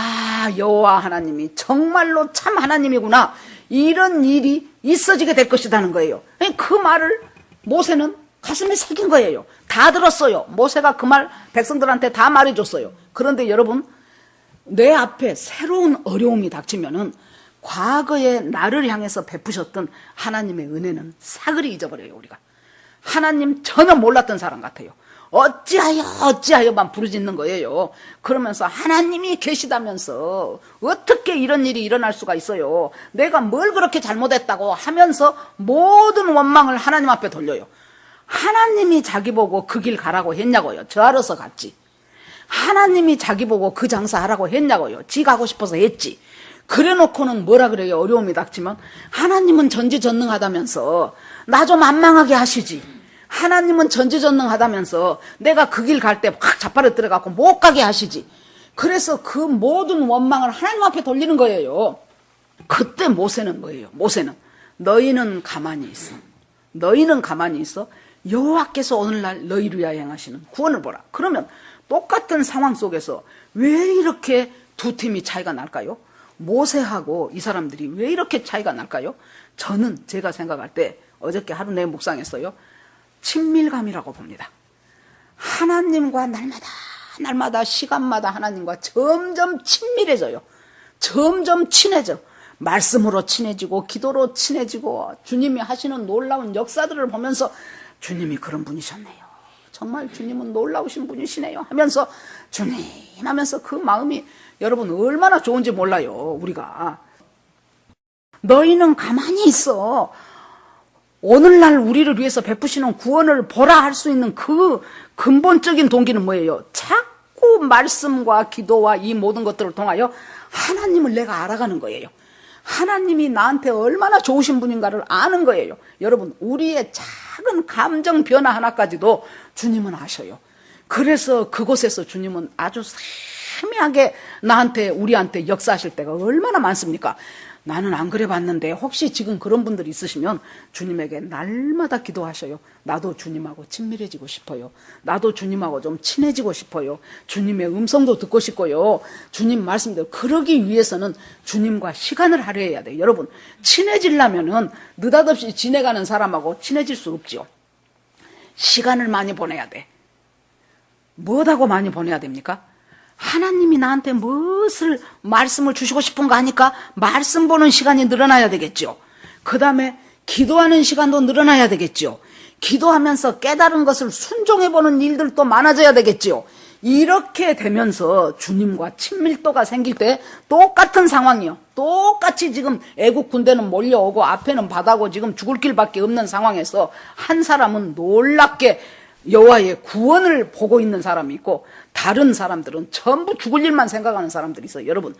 여호와 하나님이 정말로 참 하나님이구나 이런 일이 있어지게 될 것이라는 거예요. 그 말을 모세는 가슴에 새긴 거예요. 다 들었어요. 모세가 그 말 백성들한테 다 말해줬어요. 그런데 여러분 내 앞에 새로운 어려움이 닥치면은 과거에 나를 향해서 베푸셨던 하나님의 은혜는 사그리 잊어버려요. 우리가 하나님 전혀 몰랐던 사람 같아요. 어찌하여만 부르짖는 거예요. 그러면서 하나님이 계시다면서 어떻게 이런 일이 일어날 수가 있어요. 내가 뭘 그렇게 잘못했다고 하면서 모든 원망을 하나님 앞에 돌려요. 하나님이 자기 보고 그 길 가라고 했냐고요. 저 알아서 갔지. 하나님이 자기 보고 그 장사 하라고 했냐고요. 지 가고 싶어서 했지. 그래 놓고는 뭐라 그래요? 어려움이 닥치면 하나님은 전지전능하다면서 나 좀 안 망하게 하시지. 하나님은 전지전능하다면서 내가 그 길 갈 때 확 자빠져 들어가고 못 가게 하시지. 그래서 그 모든 원망을 하나님 앞에 돌리는 거예요. 그때 모세는 뭐예요? 모세는 너희는 가만히 있어. 너희는 가만히 있어. 여호와께서 오늘날 너희를 위하여 행하시는 구원을 보라. 그러면 똑같은 상황 속에서 왜 이렇게 두 팀이 차이가 날까요? 모세하고 이 사람들이 왜 이렇게 차이가 날까요? 저는 제가 생각할 때 어저께 하루 내 묵상했어요. 친밀감이라고 봅니다. 하나님과 날마다 시간마다 하나님과 점점 친밀해져요. 점점 친해져. 말씀으로 친해지고 기도로 친해지고 주님이 하시는 놀라운 역사들을 보면서 주님이 그런 분이셨네요. 정말 주님은 놀라우신 분이시네요 하면서 주님 하면서 그 마음이 여러분 얼마나 좋은지 몰라요. 우리가 너희는 가만히 있어. 오늘날 우리를 위해서 베푸시는 구원을 보라 할 수 있는 그 근본적인 동기는 뭐예요? 자꾸 말씀과 기도와 이 모든 것들을 통하여 하나님을 내가 알아가는 거예요. 하나님이 나한테 얼마나 좋으신 분인가를 아는 거예요. 여러분 우리의 작은 감정 변화 하나까지도 주님은 아셔요. 그래서 그곳에서 주님은 아주 세밀하게 우리한테 역사하실 때가 얼마나 많습니까? 나는 안 그래 봤는데 혹시 지금 그런 분들이 있으시면 주님에게 날마다 기도하셔요. 나도 주님하고 친밀해지고 싶어요. 나도 주님하고 좀 친해지고 싶어요. 주님의 음성도 듣고 싶고요. 주님 말씀대로 그러기 위해서는 주님과 시간을 할애해야 돼요. 여러분 친해지려면은 느닷없이 지내가는 사람하고 친해질 수 없죠. 시간을 많이 보내야 돼. 뭐하고 많이 보내야 됩니까? 하나님이 나한테 무엇을 말씀을 주시고 싶은가 하니까 말씀 보는 시간이 늘어나야 되겠죠. 그 다음에 기도하는 시간도 늘어나야 되겠죠. 기도하면서 깨달은 것을 순종해보는 일들도 많아져야 되겠죠. 이렇게 되면서 주님과 친밀도가 생길 때 똑같은 상황이요. 똑같이 지금 애국 군대는 몰려오고 앞에는 바다고 지금 죽을 길밖에 없는 상황에서 한 사람은 놀랍게 여호와의 구원을 보고 있는 사람이 있고 다른 사람들은 전부 죽을 일만 생각하는 사람들이 있어요. 여러분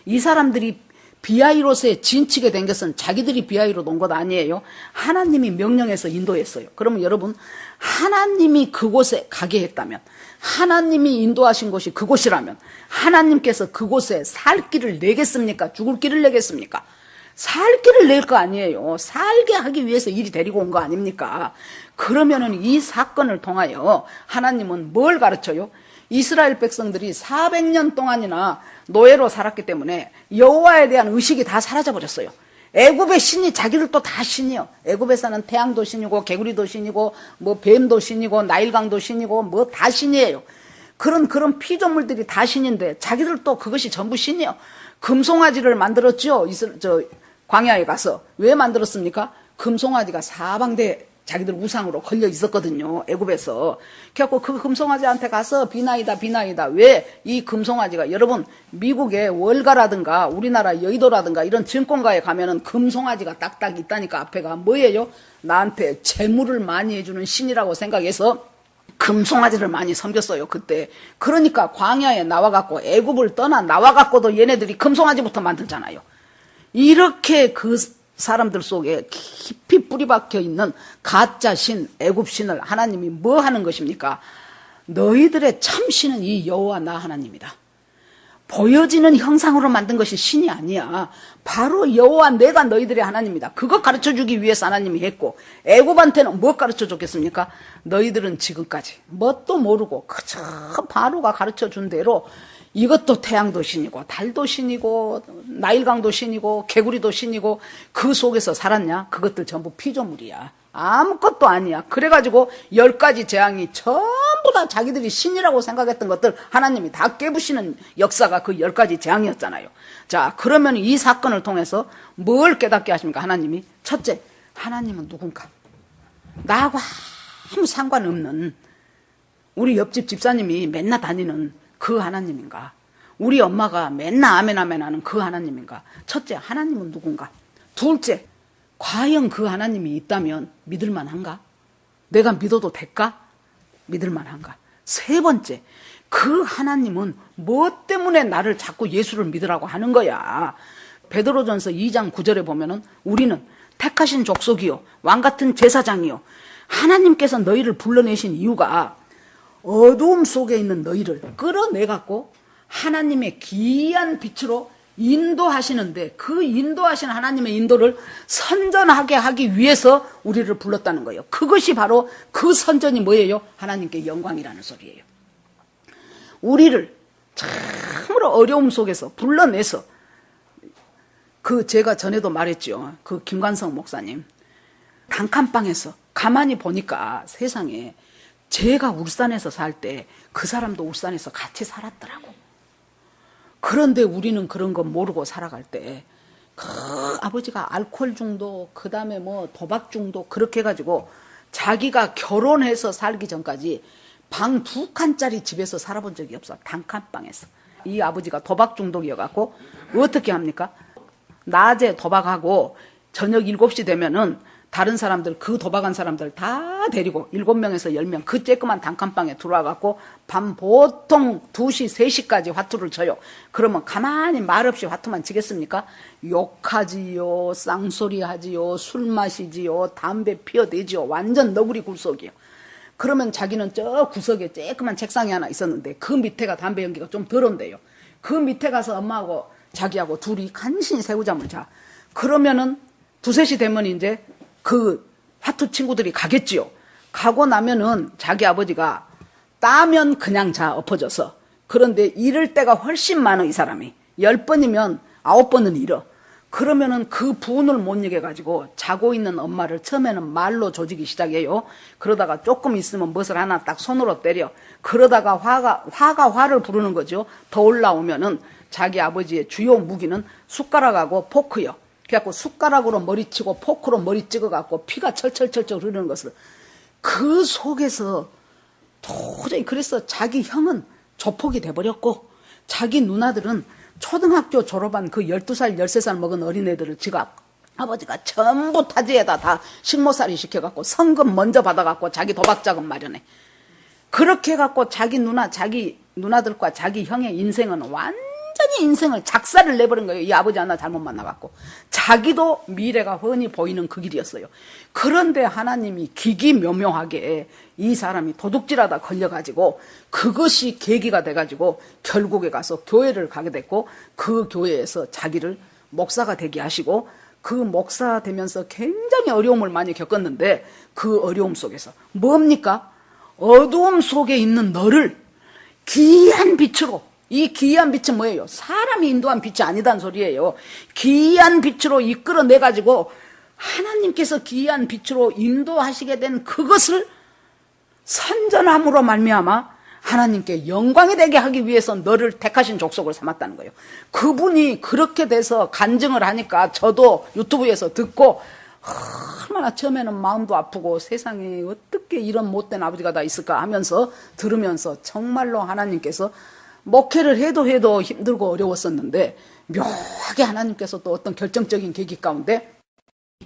이 사람들이 비하이로스에 진치게 된 것은 자기들이 비하이로 놓은 것 아니에요. 하나님이 명령해서 인도했어요. 그러면 여러분 하나님이 그곳에 가게 했다면 하나님이 인도하신 곳이 그곳이라면 하나님께서 그곳에 살 길을 내겠습니까? 죽을 길을 내겠습니까? 살 길을 낼 거 아니에요. 살게 하기 위해서 이리 데리고 온 거 아닙니까? 그러면은 이 사건을 통하여 하나님은 뭘 가르쳐요? 이스라엘 백성들이 400년 동안이나 노예로 살았기 때문에 여호와에 대한 의식이 다 사라져 버렸어요. 애굽의 신이 자기들도 다 신이요. 애굽에서는 태양도 신이고 개구리도 신이고 뭐 뱀도 신이고 나일강도 신이고 뭐 다 신이에요. 그런 피조물들이 다 신인데 자기들도 그것이 전부 신이요. 금송아지를 만들었죠. 광야에 가서 왜 만들었습니까? 금송아지가 사방대 자기들 우상으로 걸려 있었거든요. 애굽에서. 그래갖고 그 금송아지한테 가서 비나이다. 왜 이 금송아지가 여러분 미국의 월가라든가 우리나라 여의도라든가 이런 증권가에 가면은 금송아지가 딱딱 있다니까 앞에가 뭐예요? 나한테 재물을 많이 해주는 신이라고 생각해서 금송아지를 많이 섬겼어요. 그때. 그러니까 광야에 나와갖고 애굽을 떠나 나와갖고도 얘네들이 금송아지부터 만들잖아요. 이렇게 그 사람들 속에 깊이 뿌리박혀 있는 가짜 신, 애굽 신을 하나님이 뭐 하는 것입니까? 너희들의 참신은 이 여호와 나 하나님이다. 보여지는 형상으로 만든 것이 신이 아니야. 바로 여호와 내가 너희들의 하나님이다. 그거 가르쳐주기 위해서 하나님이 했고 애굽한테는 뭐 가르쳐줬겠습니까? 너희들은 지금까지 뭣도 모르고 그저 바로가 가르쳐준 대로 이것도 태양도 신이고 달도 신이고 나일강도 신이고 개구리도 신이고 그 속에서 살았냐? 그것들 전부 피조물이야. 아무것도 아니야. 그래가지고 10가지 재앙이 전부 다 자기들이 신이라고 생각했던 것들 하나님이 다 깨부시는 역사가 그 10가지 재앙이었잖아요. 자, 그러면 이 사건을 통해서 뭘 깨닫게 하십니까? 하나님이. 첫째, 하나님은 누군가? 나하고 아무 상관없는 우리 옆집 집사님이 맨날 다니는 그 하나님인가? 우리 엄마가 맨날 아멘 하는 그 하나님인가? 첫째, 하나님은 누군가? 둘째, 과연 그 하나님이 있다면 믿을만한가? 내가 믿어도 될까? 믿을만한가? 세 번째, 그 하나님은 뭐 때문에 나를 자꾸 예수를 믿으라고 하는 거야? 베드로전서 2장 9절에 보면은 우리는 택하신 족속이요 왕같은 제사장이요 하나님께서 너희를 불러내신 이유가 어두움 속에 있는 너희를 끌어내갖고 하나님의 귀한 빛으로 인도하시는데 그 인도하신 하나님의 인도를 선전하게 하기 위해서 우리를 불렀다는 거예요. 그것이 바로 그 선전이 뭐예요? 하나님께 영광이라는 소리예요. 우리를 참으로 어려움 속에서 불러내서 제가 전에도 말했죠. 그 김관성 목사님 단칸방에서 가만히 보니까 세상에 제가 울산에서 살 때 그 사람도 울산에서 같이 살았더라고. 그런데 우리는 그런 거 모르고 살아갈 때 아버지가 알코올 중독, 그 다음에 뭐 도박 중독 그렇게 해가지고 자기가 결혼해서 살기 전까지 방 2칸짜리 집에서 살아본 적이 없어. 단칸방에서. 이 아버지가 도박 중독이어갖고 어떻게 합니까? 낮에 도박하고 저녁 7시 되면은 다른 사람들, 그 도박한 사람들 다 데리고 7명에서 10명 그 쬐끄만 단칸방에 들어와갖고 밤 보통 2시, 3시까지 화투를 쳐요. 그러면 가만히 말없이 화투만 치겠습니까? 욕하지요, 쌍소리 하지요, 술 마시지요, 담배 피워대지요. 완전 너구리 굴속이요. 그러면 자기는 저 구석에 쬐끄만 책상이 하나 있었는데 그 밑에가 담배 연기가 좀 덜한데요. 그 밑에 가서 엄마하고 자기하고 둘이 간신히 새우잠을 자. 그러면은 2, 3시 되면 이제 그 화투 친구들이 가겠지요. 가고 나면은 자기 아버지가 따면 그냥 자 엎어져서. 그런데 잃을 때가 훨씬 많아 이 사람이. 10번이면 9번은 잃어. 그러면은 그 분을 못 이겨가지고 자고 있는 엄마를 처음에는 말로 조지기 시작해요. 그러다가 조금 있으면 무엇을 하나 딱 손으로 때려. 그러다가 화가 화를 부르는 거죠. 더 올라오면은 자기 아버지의 주요 무기는 숟가락하고 포크요. 그래갖고 숟가락으로 머리치고 포크로 머리 찍어갖고 피가 철철철철 흐르는 것을 그 속에서 도저히 그래서 자기 형은 조폭이 돼버렸고 자기 누나들은 초등학교 졸업한 그 12살, 13살 먹은 어린애들을 지가 아버지가 전부 타지에다 다 식모살이 시켜갖고 성금 먼저 받아갖고 자기 도박자금 마련해. 그렇게 해갖고 자기 누나들과 자기 형의 인생은 완전히 인생을 작사를 내버린 거예요. 이 아버지 하나 잘못 만나갖고. 자기도 미래가 훤히 보이는 그 길이었어요. 그런데 하나님이 기기묘묘하게 이 사람이 도둑질하다 걸려가지고 그것이 계기가 돼가지고 결국에 가서 교회를 가게 됐고 그 교회에서 자기를 목사가 되게 하시고 그 목사 되면서 굉장히 어려움을 많이 겪었는데 그 어려움 속에서 뭡니까? 어두움 속에 있는 너를 귀한 빛으로, 이 귀한 빛은 뭐예요? 사람이 인도한 빛이 아니다는 소리예요. 귀한 빛으로 이끌어내가지고 하나님께서 귀한 빛으로 인도하시게 된 그것을 선전함으로 말미암아 하나님께 영광이 되게 하기 위해서 너를 택하신 족속을 삼았다는 거예요. 그분이 그렇게 돼서 간증을 하니까 저도 유튜브에서 듣고 얼마나 처음에는 마음도 아프고 세상에 어떻게 이런 못된 아버지가 다 있을까 하면서 들으면서 정말로 하나님께서 목회를 해도 힘들고 어려웠었는데 묘하게 하나님께서 또 어떤 결정적인 계기 가운데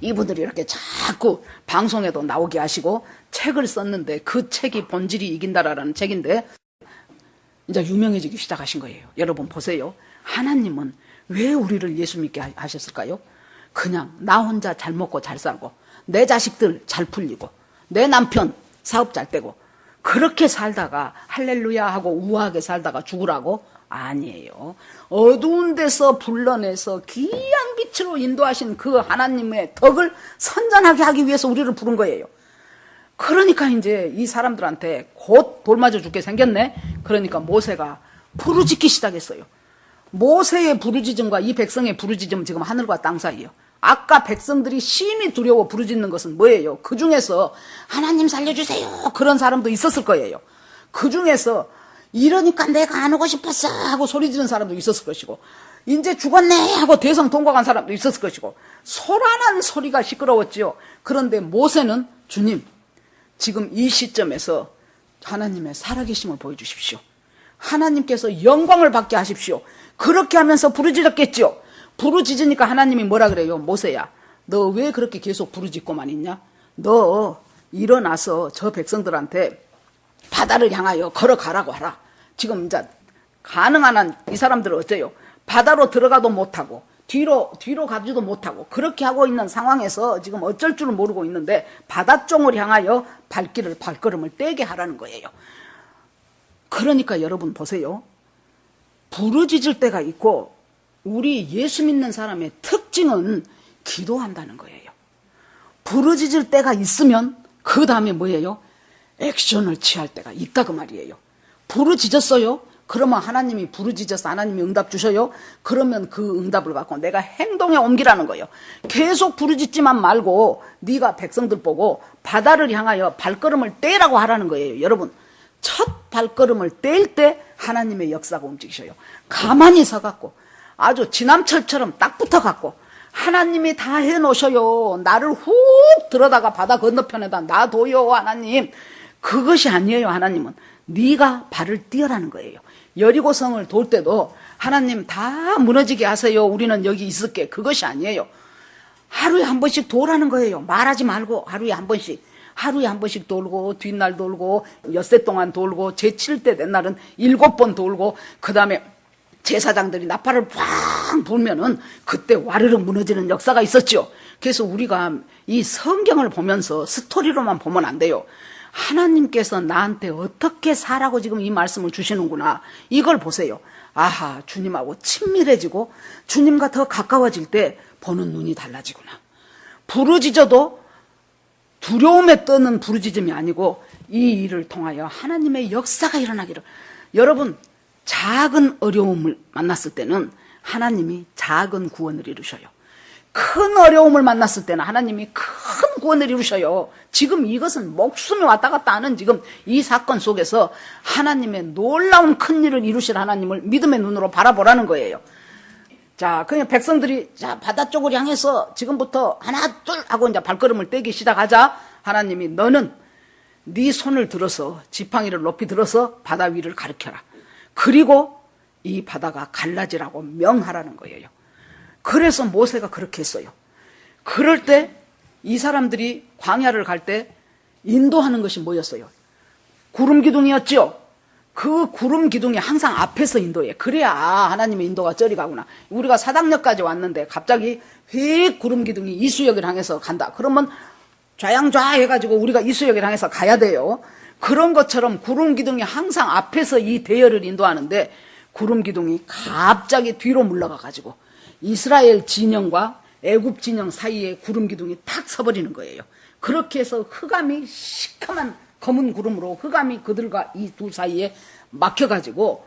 이분들이 이렇게 자꾸 방송에도 나오게 하시고 책을 썼는데 그 책이 본질이 이긴다라는 책인데 이제 유명해지기 시작하신 거예요. 여러분 보세요. 하나님은 왜 우리를 예수 믿게 하셨을까요? 그냥 나 혼자 잘 먹고 잘 살고 내 자식들 잘 풀리고 내 남편 사업 잘 되고 그렇게 살다가 할렐루야 하고 우아하게 살다가 죽으라고? 아니에요. 어두운 데서 불러내서 귀한 빛으로 인도하신 그 하나님의 덕을 선전하게 하기 위해서 우리를 부른 거예요. 그러니까 이제 이 사람들한테 곧 돌맞아 죽게 생겼네. 그러니까 모세가 부르짖기 시작했어요. 모세의 부르짖음과 이 백성의 부르짖음은 지금 하늘과 땅 사이예요. 아까 백성들이 심히 두려워 부르짖는 것은 뭐예요? 그 중에서 하나님 살려주세요 그런 사람도 있었을 거예요. 그 중에서 이러니까 내가 안 오고 싶었어 하고 소리 지르는 사람도 있었을 것이고 이제 죽었네 하고 대성 통곡한 사람도 있었을 것이고 소란한 소리가 시끄러웠지요. 그런데 모세는 주님 지금 이 시점에서 하나님의 살아계심을 보여주십시오. 하나님께서 영광을 받게 하십시오. 그렇게 하면서 부르짖었겠죠. 부르짖으니까 하나님이 뭐라 그래요? 모세야 너 왜 그렇게 계속 부르짖고만 있냐? 너 일어나서 저 백성들한테 바다를 향하여 걸어가라고 하라. 지금 이제 가능한 한 이 사람들은 어째요? 바다로 들어가도 못하고 뒤로 가지도 못하고 그렇게 하고 있는 상황에서 지금 어쩔 줄을 모르고 있는데 바다 쪽을 향하여 발걸음을 떼게 하라는 거예요. 그러니까 여러분 보세요. 부르짖을 때가 있고 우리 예수 믿는 사람의 특징은 기도한다는 거예요. 부르짖을 때가 있으면 그 다음에 뭐예요? 액션을 취할 때가 있다 그 말이에요. 부르짖었어요? 그러면 하나님이 부르짖어서 하나님이 응답 주셔요? 그러면 그 응답을 갖고 내가 행동에 옮기라는 거예요. 계속 부르짖지만 말고 네가 백성들 보고 바다를 향하여 발걸음을 떼라고 하라는 거예요. 여러분 첫 발걸음을 뗄 때 하나님의 역사가 움직이셔요. 가만히 서갖고 아주 지남철처럼 딱 붙어갖고 하나님이 다 해놓으셔요. 나를 훅 들어다가 바다 건너편에다 놔둬요 하나님. 그것이 아니에요. 하나님은 네가 발을 띄어라는 거예요. 여리고성을 돌 때도 하나님 다 무너지게 하세요. 우리는 여기 있을게. 그것이 아니에요. 하루에 한 번씩 도라는 거예요. 말하지 말고 하루에 한 번씩 돌고 뒷날 돌고 엿새 동안 돌고 제7대 된 날은 7번 돌고 그 다음에 제사장들이 나팔을 팡 불면은 그때 와르르 무너지는 역사가 있었죠. 그래서 우리가 이 성경을 보면서 스토리로만 보면 안 돼요. 하나님께서 나한테 어떻게 사라고 지금 이 말씀을 주시는구나. 이걸 보세요. 아하, 주님하고 친밀해지고 주님과 더 가까워질 때 보는 눈이 달라지구나. 부르짖어도 두려움에 떠는 부르짖음이 아니고 이 일을 통하여 하나님의 역사가 일어나기를. 여러분 작은 어려움을 만났을 때는 하나님이 작은 구원을 이루셔요. 큰 어려움을 만났을 때는 하나님이 큰 구원을 이루셔요. 지금 이것은 목숨이 왔다 갔다 하는 지금 이 사건 속에서 하나님의 놀라운 큰 일을 이루실 하나님을 믿음의 눈으로 바라보라는 거예요. 자, 그냥 백성들이 자 바다 쪽을 향해서 지금부터 하나 둘 하고 이제 발걸음을 떼기 시작하자 하나님이 너는 네 손을 들어서 지팡이를 높이 들어서 바다 위를 가리켜라. 그리고 이 바다가 갈라지라고 명하라는 거예요. 그래서 모세가 그렇게 했어요. 그럴 때 이 사람들이 광야를 갈 때 인도하는 것이 뭐였어요? 구름 기둥이었죠. 그 구름 기둥이 항상 앞에서 인도해. 그래야 하나님의 인도가 저리 가구나. 우리가 사당역까지 왔는데 갑자기 휙 구름 기둥이 이수역을 향해서 간다. 그러면 좌양좌 해가지고 우리가 이수역을 향해서 가야 돼요. 그런 것처럼 구름 기둥이 항상 앞에서 이 대열을 인도하는데 구름 기둥이 갑자기 뒤로 물러가가지고 이스라엘 진영과 애굽 진영 사이에 구름 기둥이 탁 서버리는 거예요. 그렇게 해서 흑암이 시커먼 검은 구름으로 흑암이 그들과 이 둘 사이에 막혀가지고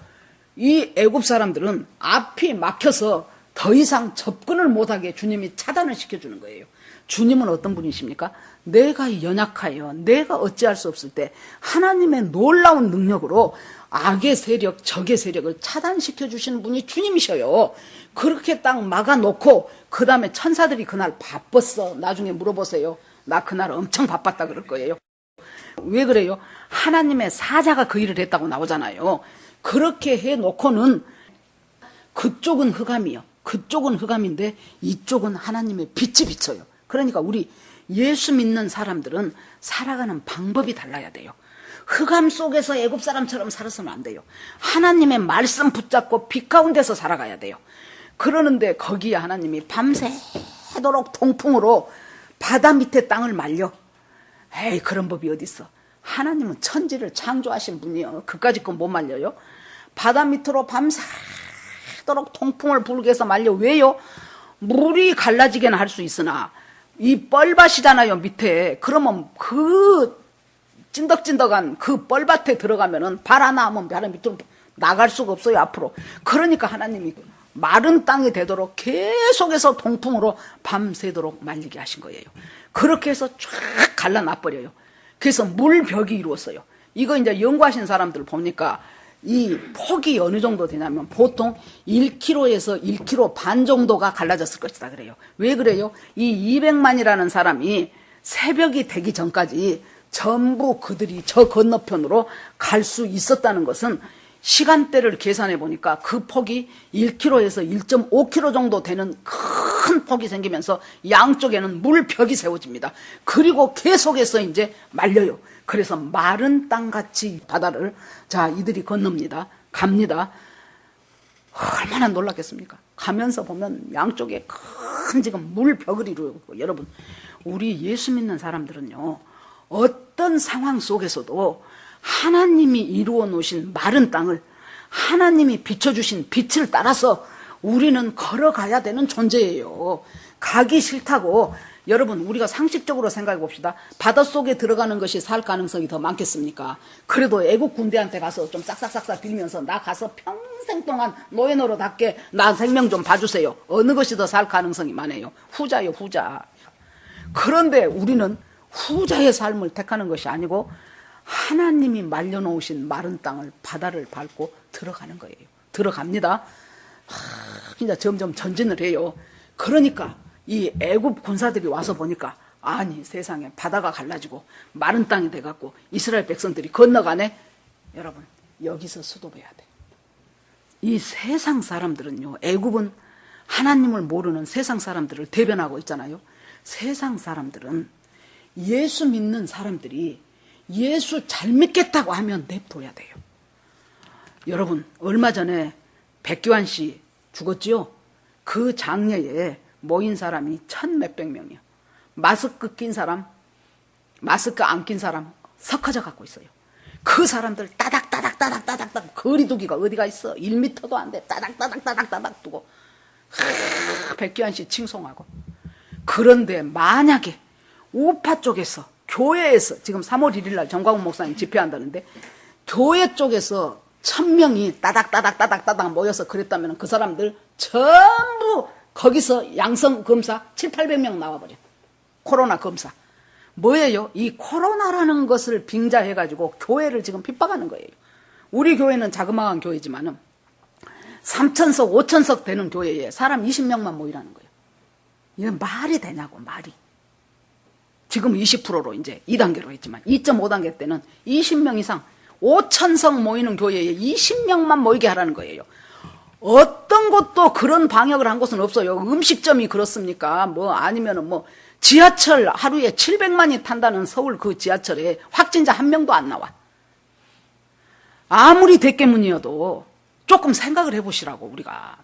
이 애굽 사람들은 앞이 막혀서 더 이상 접근을 못하게 주님이 차단을 시켜주는 거예요. 주님은 어떤 분이십니까? 내가 연약하여 내가 어찌할 수 없을 때 하나님의 놀라운 능력으로 악의 세력, 적의 세력을 차단시켜 주시는 분이 주님이셔요. 그렇게 딱 막아놓고 그 다음에 천사들이 그날 바빴어. 나중에 물어보세요. 나 그날 엄청 바빴다 그럴 거예요. 왜 그래요? 하나님의 사자가 그 일을 했다고 나오잖아요. 그렇게 해놓고는 그쪽은 흑암이요. 그쪽은 흑암인데 이쪽은 하나님의 빛이 비쳐요. 그러니까 우리 예수 믿는 사람들은 살아가는 방법이 달라야 돼요. 흑암 속에서 애굽 사람처럼 살아서는 안 돼요. 하나님의 말씀 붙잡고 빛 가운데서 살아가야 돼요. 그러는데 거기에 하나님이 밤새도록 통풍으로 바다 밑에 땅을 말려. 에이, 그런 법이 어디 있어. 하나님은 천지를 창조하신 분이요. 그까짓 건 못 말려요. 바다 밑으로 밤새도록 통풍을 불게 해서 말려. 왜요? 물이 갈라지게는 할 수 있으나 이 뻘밭이잖아요, 밑에. 그러면 그 찐덕찐덕한 그 뻘밭에 들어가면은 발 하나 하면 바로 밑으로 나갈 수가 없어요, 앞으로. 그러니까 하나님이 마른 땅이 되도록 계속해서 통풍으로 밤새도록 말리게 하신 거예요. 그렇게 해서 쫙 갈라놔버려요. 그래서 물벽이 이루었어요. 이거 이제 연구하신 사람들 보니까 이 폭이 어느 정도 되냐면 보통 1km에서 1km 반 정도가 갈라졌을 것이다 그래요. 왜 그래요? 이 200만이라는 사람이 새벽이 되기 전까지 전부 그들이 저 건너편으로 갈 수 있었다는 것은 시간대를 계산해 보니까 그 폭이 1km에서 1.5km 정도 되는 큰 폭이 생기면서 양쪽에는 물벽이 세워집니다. 그리고 계속해서 이제 말려요. 그래서 마른 땅같이 바다를 자 이들이 건넙니다. 갑니다. 얼마나 놀랐겠습니까? 가면서 보면 양쪽에 큰 지금 물벽을 이루고, 여러분, 우리 예수 믿는 사람들은요, 어떤 상황 속에서도 하나님이 이루어 놓으신 마른 땅을, 하나님이 비춰주신 빛을 따라서 우리는 걸어가야 되는 존재예요. 가기 싫다고, 여러분, 우리가 상식적으로 생각해 봅시다. 바닷속에 들어가는 것이 살 가능성이 더 많겠습니까? 그래도 애국 군대한테 가서 좀 싹싹싹싹 빌면서 나 가서 평생 동안 노예 노릇할게, 나 생명 좀 봐주세요. 어느 것이 더 살 가능성이 많아요? 후자요, 후자. 그런데 우리는 후자의 삶을 택하는 것이 아니고 하나님이 말려놓으신 마른 땅을, 바다를 밟고 들어가는 거예요. 들어갑니다. 진짜 점점 전진을 해요. 그러니까 이 애굽 군사들이 와서 보니까, 아니 세상에 바다가 갈라지고 마른 땅이 돼갖고 이스라엘 백성들이 건너가네. 여러분, 여기서 수도해야 돼. 이 세상 사람들은요, 애굽은 하나님을 모르는 세상 사람들을 대변하고 있잖아요. 세상 사람들은 예수 믿는 사람들이 예수 잘 믿겠다고 하면 냅둬야 돼요. 여러분, 얼마 전에 백규환 씨 죽었지요? 그 장례에 모인 사람이 1,몇백 명이요. 마스크 낀 사람, 마스크 안 낀 사람 섞어져 갖고 있어요. 그 사람들 따닥따닥 거리두기가 어디가 있어? 1m도 안 돼. 따닥따닥 두고 백규환 씨 칭송하고. 그런데 만약에 우파 쪽에서, 교회에서, 지금 3월 1일 날 정광훈 목사님 집회한다는데, 교회 쪽에서 1,000명이 따닥따닥 모여서 그랬다면 그 사람들 전부 거기서 양성 검사 700~800명 나와버려. 코로나 검사. 뭐예요? 이 코로나라는 것을 빙자해가지고 교회를 지금 핍박하는 거예요. 우리 교회는 자그마한 교회지만은 3,000석, 5,000석 되는 교회에 사람 20명만 모이라는 거예요. 이건 말이 되냐고, 말이. 지금 20%로 이제 2단계로 했지만 2.5단계 때는 20명 이상, 5,000석 모이는 교회에 20명만 모이게 하라는 거예요. 어떤 곳도 그런 방역을 한 곳은 없어요. 음식점이 그렇습니까? 뭐 아니면은 뭐 지하철 하루에 700만이 탄다는 서울 그 지하철에 확진자 1명도 안 나와. 아무리 대깨문이어도 조금 생각을 해보시라고, 우리가.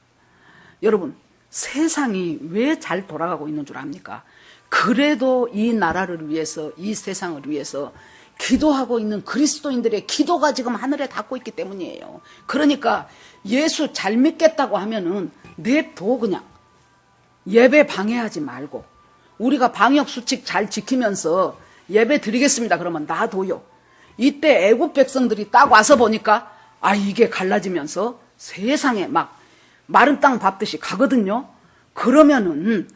여러분, 세상이 왜 잘 돌아가고 있는 줄 압니까? 그래도 이 나라를 위해서, 이 세상을 위해서 기도하고 있는 그리스도인들의 기도가 지금 하늘에 닿고 있기 때문이에요. 그러니까 예수 잘 믿겠다고 하면은 냅둬, 그냥. 예배 방해하지 말고, 우리가 방역 수칙 잘 지키면서 예배 드리겠습니다 그러면 놔둬요. 이때 애국 백성들이 딱 와서 보니까, 아, 이게 갈라지면서 세상에 막 마른 땅 밟듯이 가거든요. 그러면은,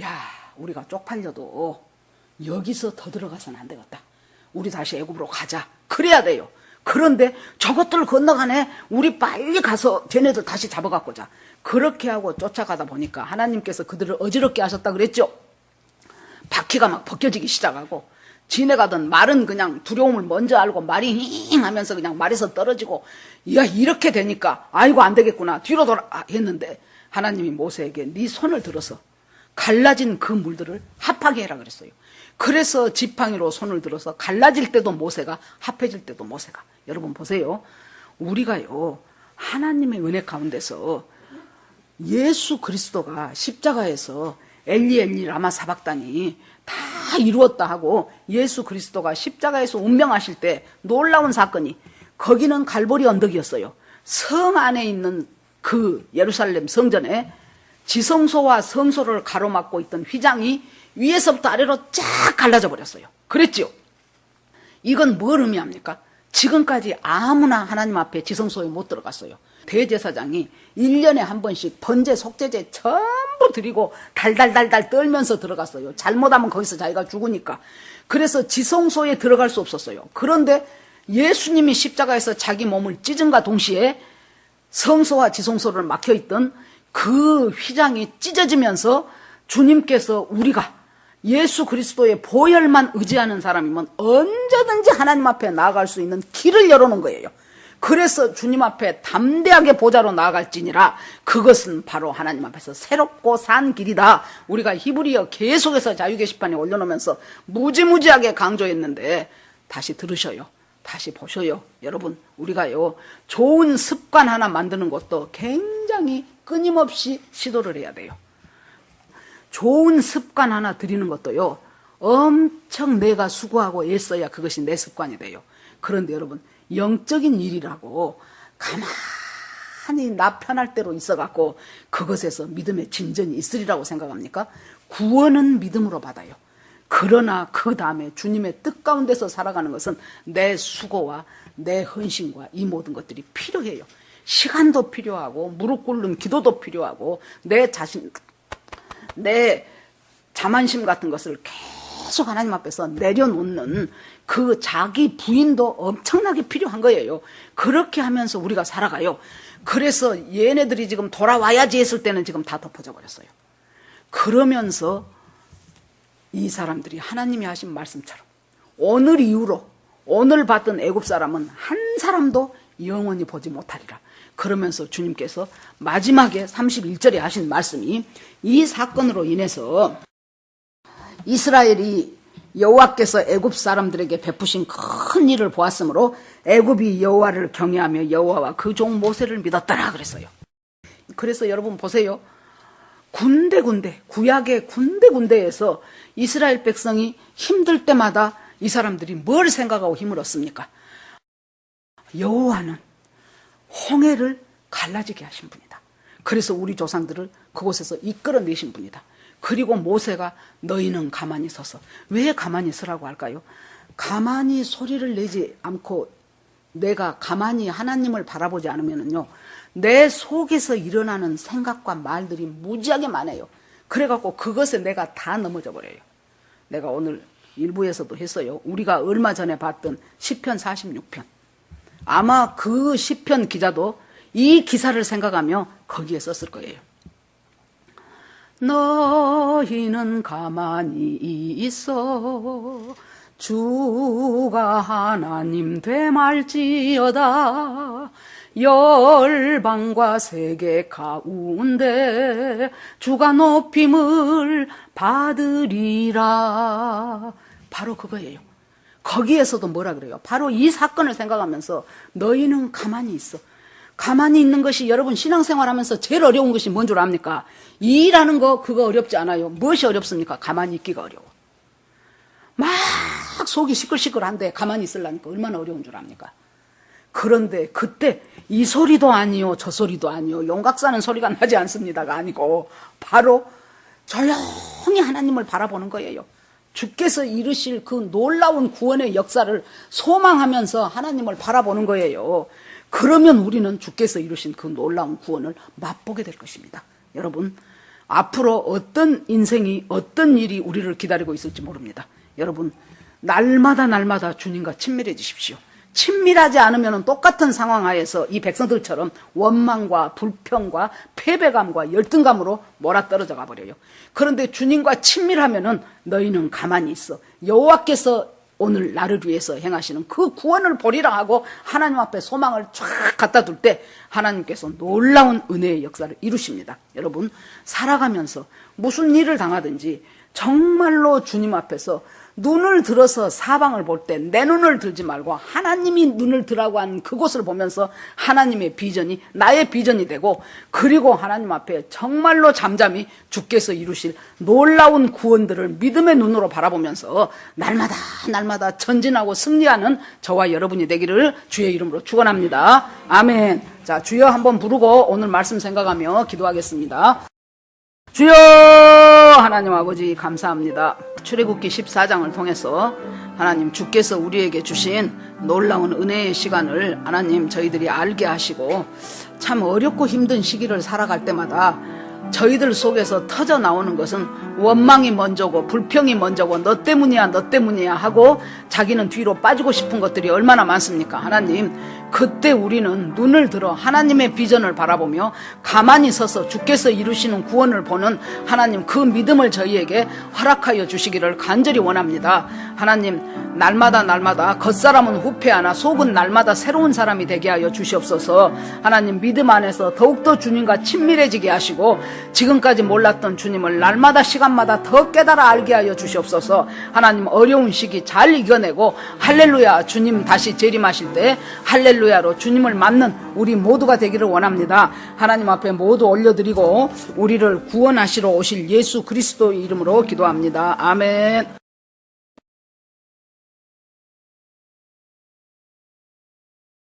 야, 우리가 쪽팔려도 여기서 더 들어가서는 안 되겠다. 우리 다시 애굽으로 가자. 그래야 돼요. 그런데 저것들 건너가네. 우리 빨리 가서 쟤네들 다시 잡아갖고 자. 그렇게 하고 쫓아가다 보니까 하나님께서 그들을 어지럽게 하셨다 그랬죠. 바퀴가 막 벗겨지기 시작하고, 지네 가던 말은 그냥 두려움을 먼저 알고 말이 힝 하면서 그냥 말에서 떨어지고, 야, 이렇게 되니까 아이고 안 되겠구나, 뒤로 돌아 했는데 하나님이 모세에게 네 손을 들어서 갈라진 그 물들을 합하게 해라 그랬어요. 그래서 지팡이로 손을 들어서 갈라질 때도 모세가, 합해질 때도 모세가. 여러분 보세요. 우리가요, 하나님의 은혜 가운데서 예수 그리스도가 십자가에서 엘리 엘리 라마 사박단이 다 이루었다 하고 예수 그리스도가 십자가에서 운명하실 때 놀라운 사건이, 거기는 갈보리 언덕이었어요. 성 안에 있는 그 예루살렘 성전에 지성소와 성소를 가로막고 있던 휘장이 위에서부터 아래로 쫙 갈라져 버렸어요. 그랬죠? 이건 뭘 의미합니까? 지금까지 아무나 하나님 앞에 지성소에 못 들어갔어요. 대제사장이 1년에 한 번씩 번제 속죄제 전부 드리고 달달달달 떨면서 들어갔어요. 잘못하면 거기서 자기가 죽으니까. 그래서 지성소에 들어갈 수 없었어요. 그런데 예수님이 십자가에서 자기 몸을 찢은과 동시에 성소와 지성소를 막혀있던 그 휘장이 찢어지면서 주님께서 우리가 예수 그리스도의 보혈만 의지하는 사람이면 언제든지 하나님 앞에 나아갈 수 있는 길을 열어놓은 거예요. 그래서 주님 앞에 담대하게 보좌로 나아갈지니라, 그것은 바로 하나님 앞에서 새롭고 산 길이다. 우리가 히브리어 계속해서 자유 게시판에 올려놓으면서 무지무지하게 강조했는데 다시 들으셔요. 다시 보셔요. 여러분, 우리가요, 좋은 습관 하나 만드는 것도 굉장히 끊임없이 시도를 해야 돼요. 좋은 습관 하나 들이는 것도요, 엄청 내가 수고하고 애써야 그것이 내 습관이 돼요. 그런데 여러분, 영적인 일이라고 가만히 나 편할 대로 있어갖고 그것에서 믿음의 진전이 있으리라고 생각합니까? 구원은 믿음으로 받아요. 그러나 그 다음에 주님의 뜻 가운데서 살아가는 것은 내 수고와 내 헌신과 이 모든 것들이 필요해요. 시간도 필요하고 무릎 꿇는 기도도 필요하고 내 자신, 내 자만심 같은 것을 계속 하나님 앞에서 내려놓는 그 자기 부인도 엄청나게 필요한 거예요. 그렇게 하면서 우리가 살아가요. 그래서 얘네들이 지금 돌아와야지 했을 때는 지금 다 덮어져 버렸어요. 그러면서 이 사람들이 하나님이 하신 말씀처럼 오늘 이후로 오늘 봤던 애굽 사람은 한 사람도 영원히 보지 못하리라. 그러면서 주님께서 마지막에 31절에 하신 말씀이 이 사건으로 인해서 이스라엘이 여호와께서 애굽 사람들에게 베푸신 큰 일을 보았으므로 애굽이 여호와를 경외하며 여호와와 그 종 모세를 믿었더라 그랬어요. 그래서 여러분 보세요. 군데군데, 구약의 군데군데에서 이스라엘 백성이 힘들 때마다 이 사람들이 뭘 생각하고 힘을 얻습니까? 여호와는 홍해를 갈라지게 하신 분이다. 그래서 우리 조상들을 그곳에서 이끌어내신 분이다. 그리고 모세가 너희는 가만히 서서, 왜 가만히 서라고 할까요? 가만히 소리를 내지 않고 내가 가만히 하나님을 바라보지 않으면요, 내 속에서 일어나는 생각과 말들이 무지하게 많아요. 그래갖고 그것에 내가 다 넘어져 버려요. 내가 오늘 일부에서도 했어요. 우리가 얼마 전에 봤던 시편 46편. 아마 그 시편 기자도 이 기사를 생각하며 거기에 썼을 거예요. 너희는 가만히 있어 주가 하나님 되말지어다. 열방과 세계 가운데 주가 높임을 받으리라. 바로 그거예요. 거기에서도 뭐라 그래요? 바로 이 사건을 생각하면서 너희는 가만히 있어. 가만히 있는 것이 여러분 신앙생활하면서 제일 어려운 것이 뭔 줄 압니까? 일하는 거 그거 어렵지 않아요. 무엇이 어렵습니까? 가만히 있기가 어려워. 막 속이 시끌시끌한데 가만히 있으려니까 얼마나 어려운 줄 압니까? 그런데 그때 이 소리도 아니요 저 소리도 아니요 용각사는 소리가 나지 않습니다가 아니고 바로 조용히 하나님을 바라보는 거예요. 주께서 이루실 그 놀라운 구원의 역사를 소망하면서 하나님을 바라보는 거예요. 그러면 우리는 주께서 이루신 그 놀라운 구원을 맛보게 될 것입니다. 여러분, 앞으로 어떤 인생이 어떤 일이 우리를 기다리고 있을지 모릅니다. 여러분, 날마다 주님과 친밀해지십시오. 친밀하지 않으면 똑같은 상황 하에서 이 백성들처럼 원망과 불평과 패배감과 열등감으로 몰아떨어져 가버려요. 그런데 주님과 친밀하면은 너희는 가만히 있어. 여호와께서 오늘 나를 위해서 행하시는 그 구원을 보리라 하고 하나님 앞에 소망을 쫙 갖다 둘 때 하나님께서 놀라운 은혜의 역사를 이루십니다. 여러분, 살아가면서 무슨 일을 당하든지 정말로 주님 앞에서 눈을 들어서 사방을 볼 때 내 눈을 들지 말고 하나님이 눈을 들라고 한 그곳을 보면서 하나님의 비전이 나의 비전이 되고, 그리고 하나님 앞에 정말로 잠잠히 주께서 이루실 놀라운 구원들을 믿음의 눈으로 바라보면서 날마다 전진하고 승리하는 저와 여러분이 되기를 주의 이름으로 축원합니다. 아멘. 자, 주여 한번 부르고 오늘 말씀 생각하며 기도하겠습니다. 주여 하나님 아버지 감사합니다. 출애굽기 14장을 통해서 하나님 주께서 우리에게 주신 놀라운 은혜의 시간을 하나님 저희들이 알게 하시고, 참 어렵고 힘든 시기를 살아갈 때마다 저희들 속에서 터져 나오는 것은 원망이 먼저고 불평이 먼저고 너 때문이야 하고 자기는 뒤로 빠지고 싶은 것들이 얼마나 많습니까? 하나님, 그때 우리는 눈을 들어 하나님의 비전을 바라보며 가만히 서서 주께서 이루시는 구원을 보는 하나님, 그 믿음을 저희에게 허락하여 주시기를 간절히 원합니다. 하나님, 날마다 겉사람은 후패하나 속은 날마다 새로운 사람이 되게 하여 주시옵소서. 하나님, 믿음 안에서 더욱더 주님과 친밀해지게 하시고 지금까지 몰랐던 주님을 날마다 시간마다 더 깨달아 알게 하여 주시옵소서. 하나님, 어려운 시기 잘 이겨내고 할렐루야, 주님 다시 재림하실 때 할렐루야로 주님을 맞는 우리 모두가 되기를 원합니다. 하나님 앞에 모두 올려드리고 우리를 구원하시러 오실 예수 그리스도의 이름으로 기도합니다. 아멘.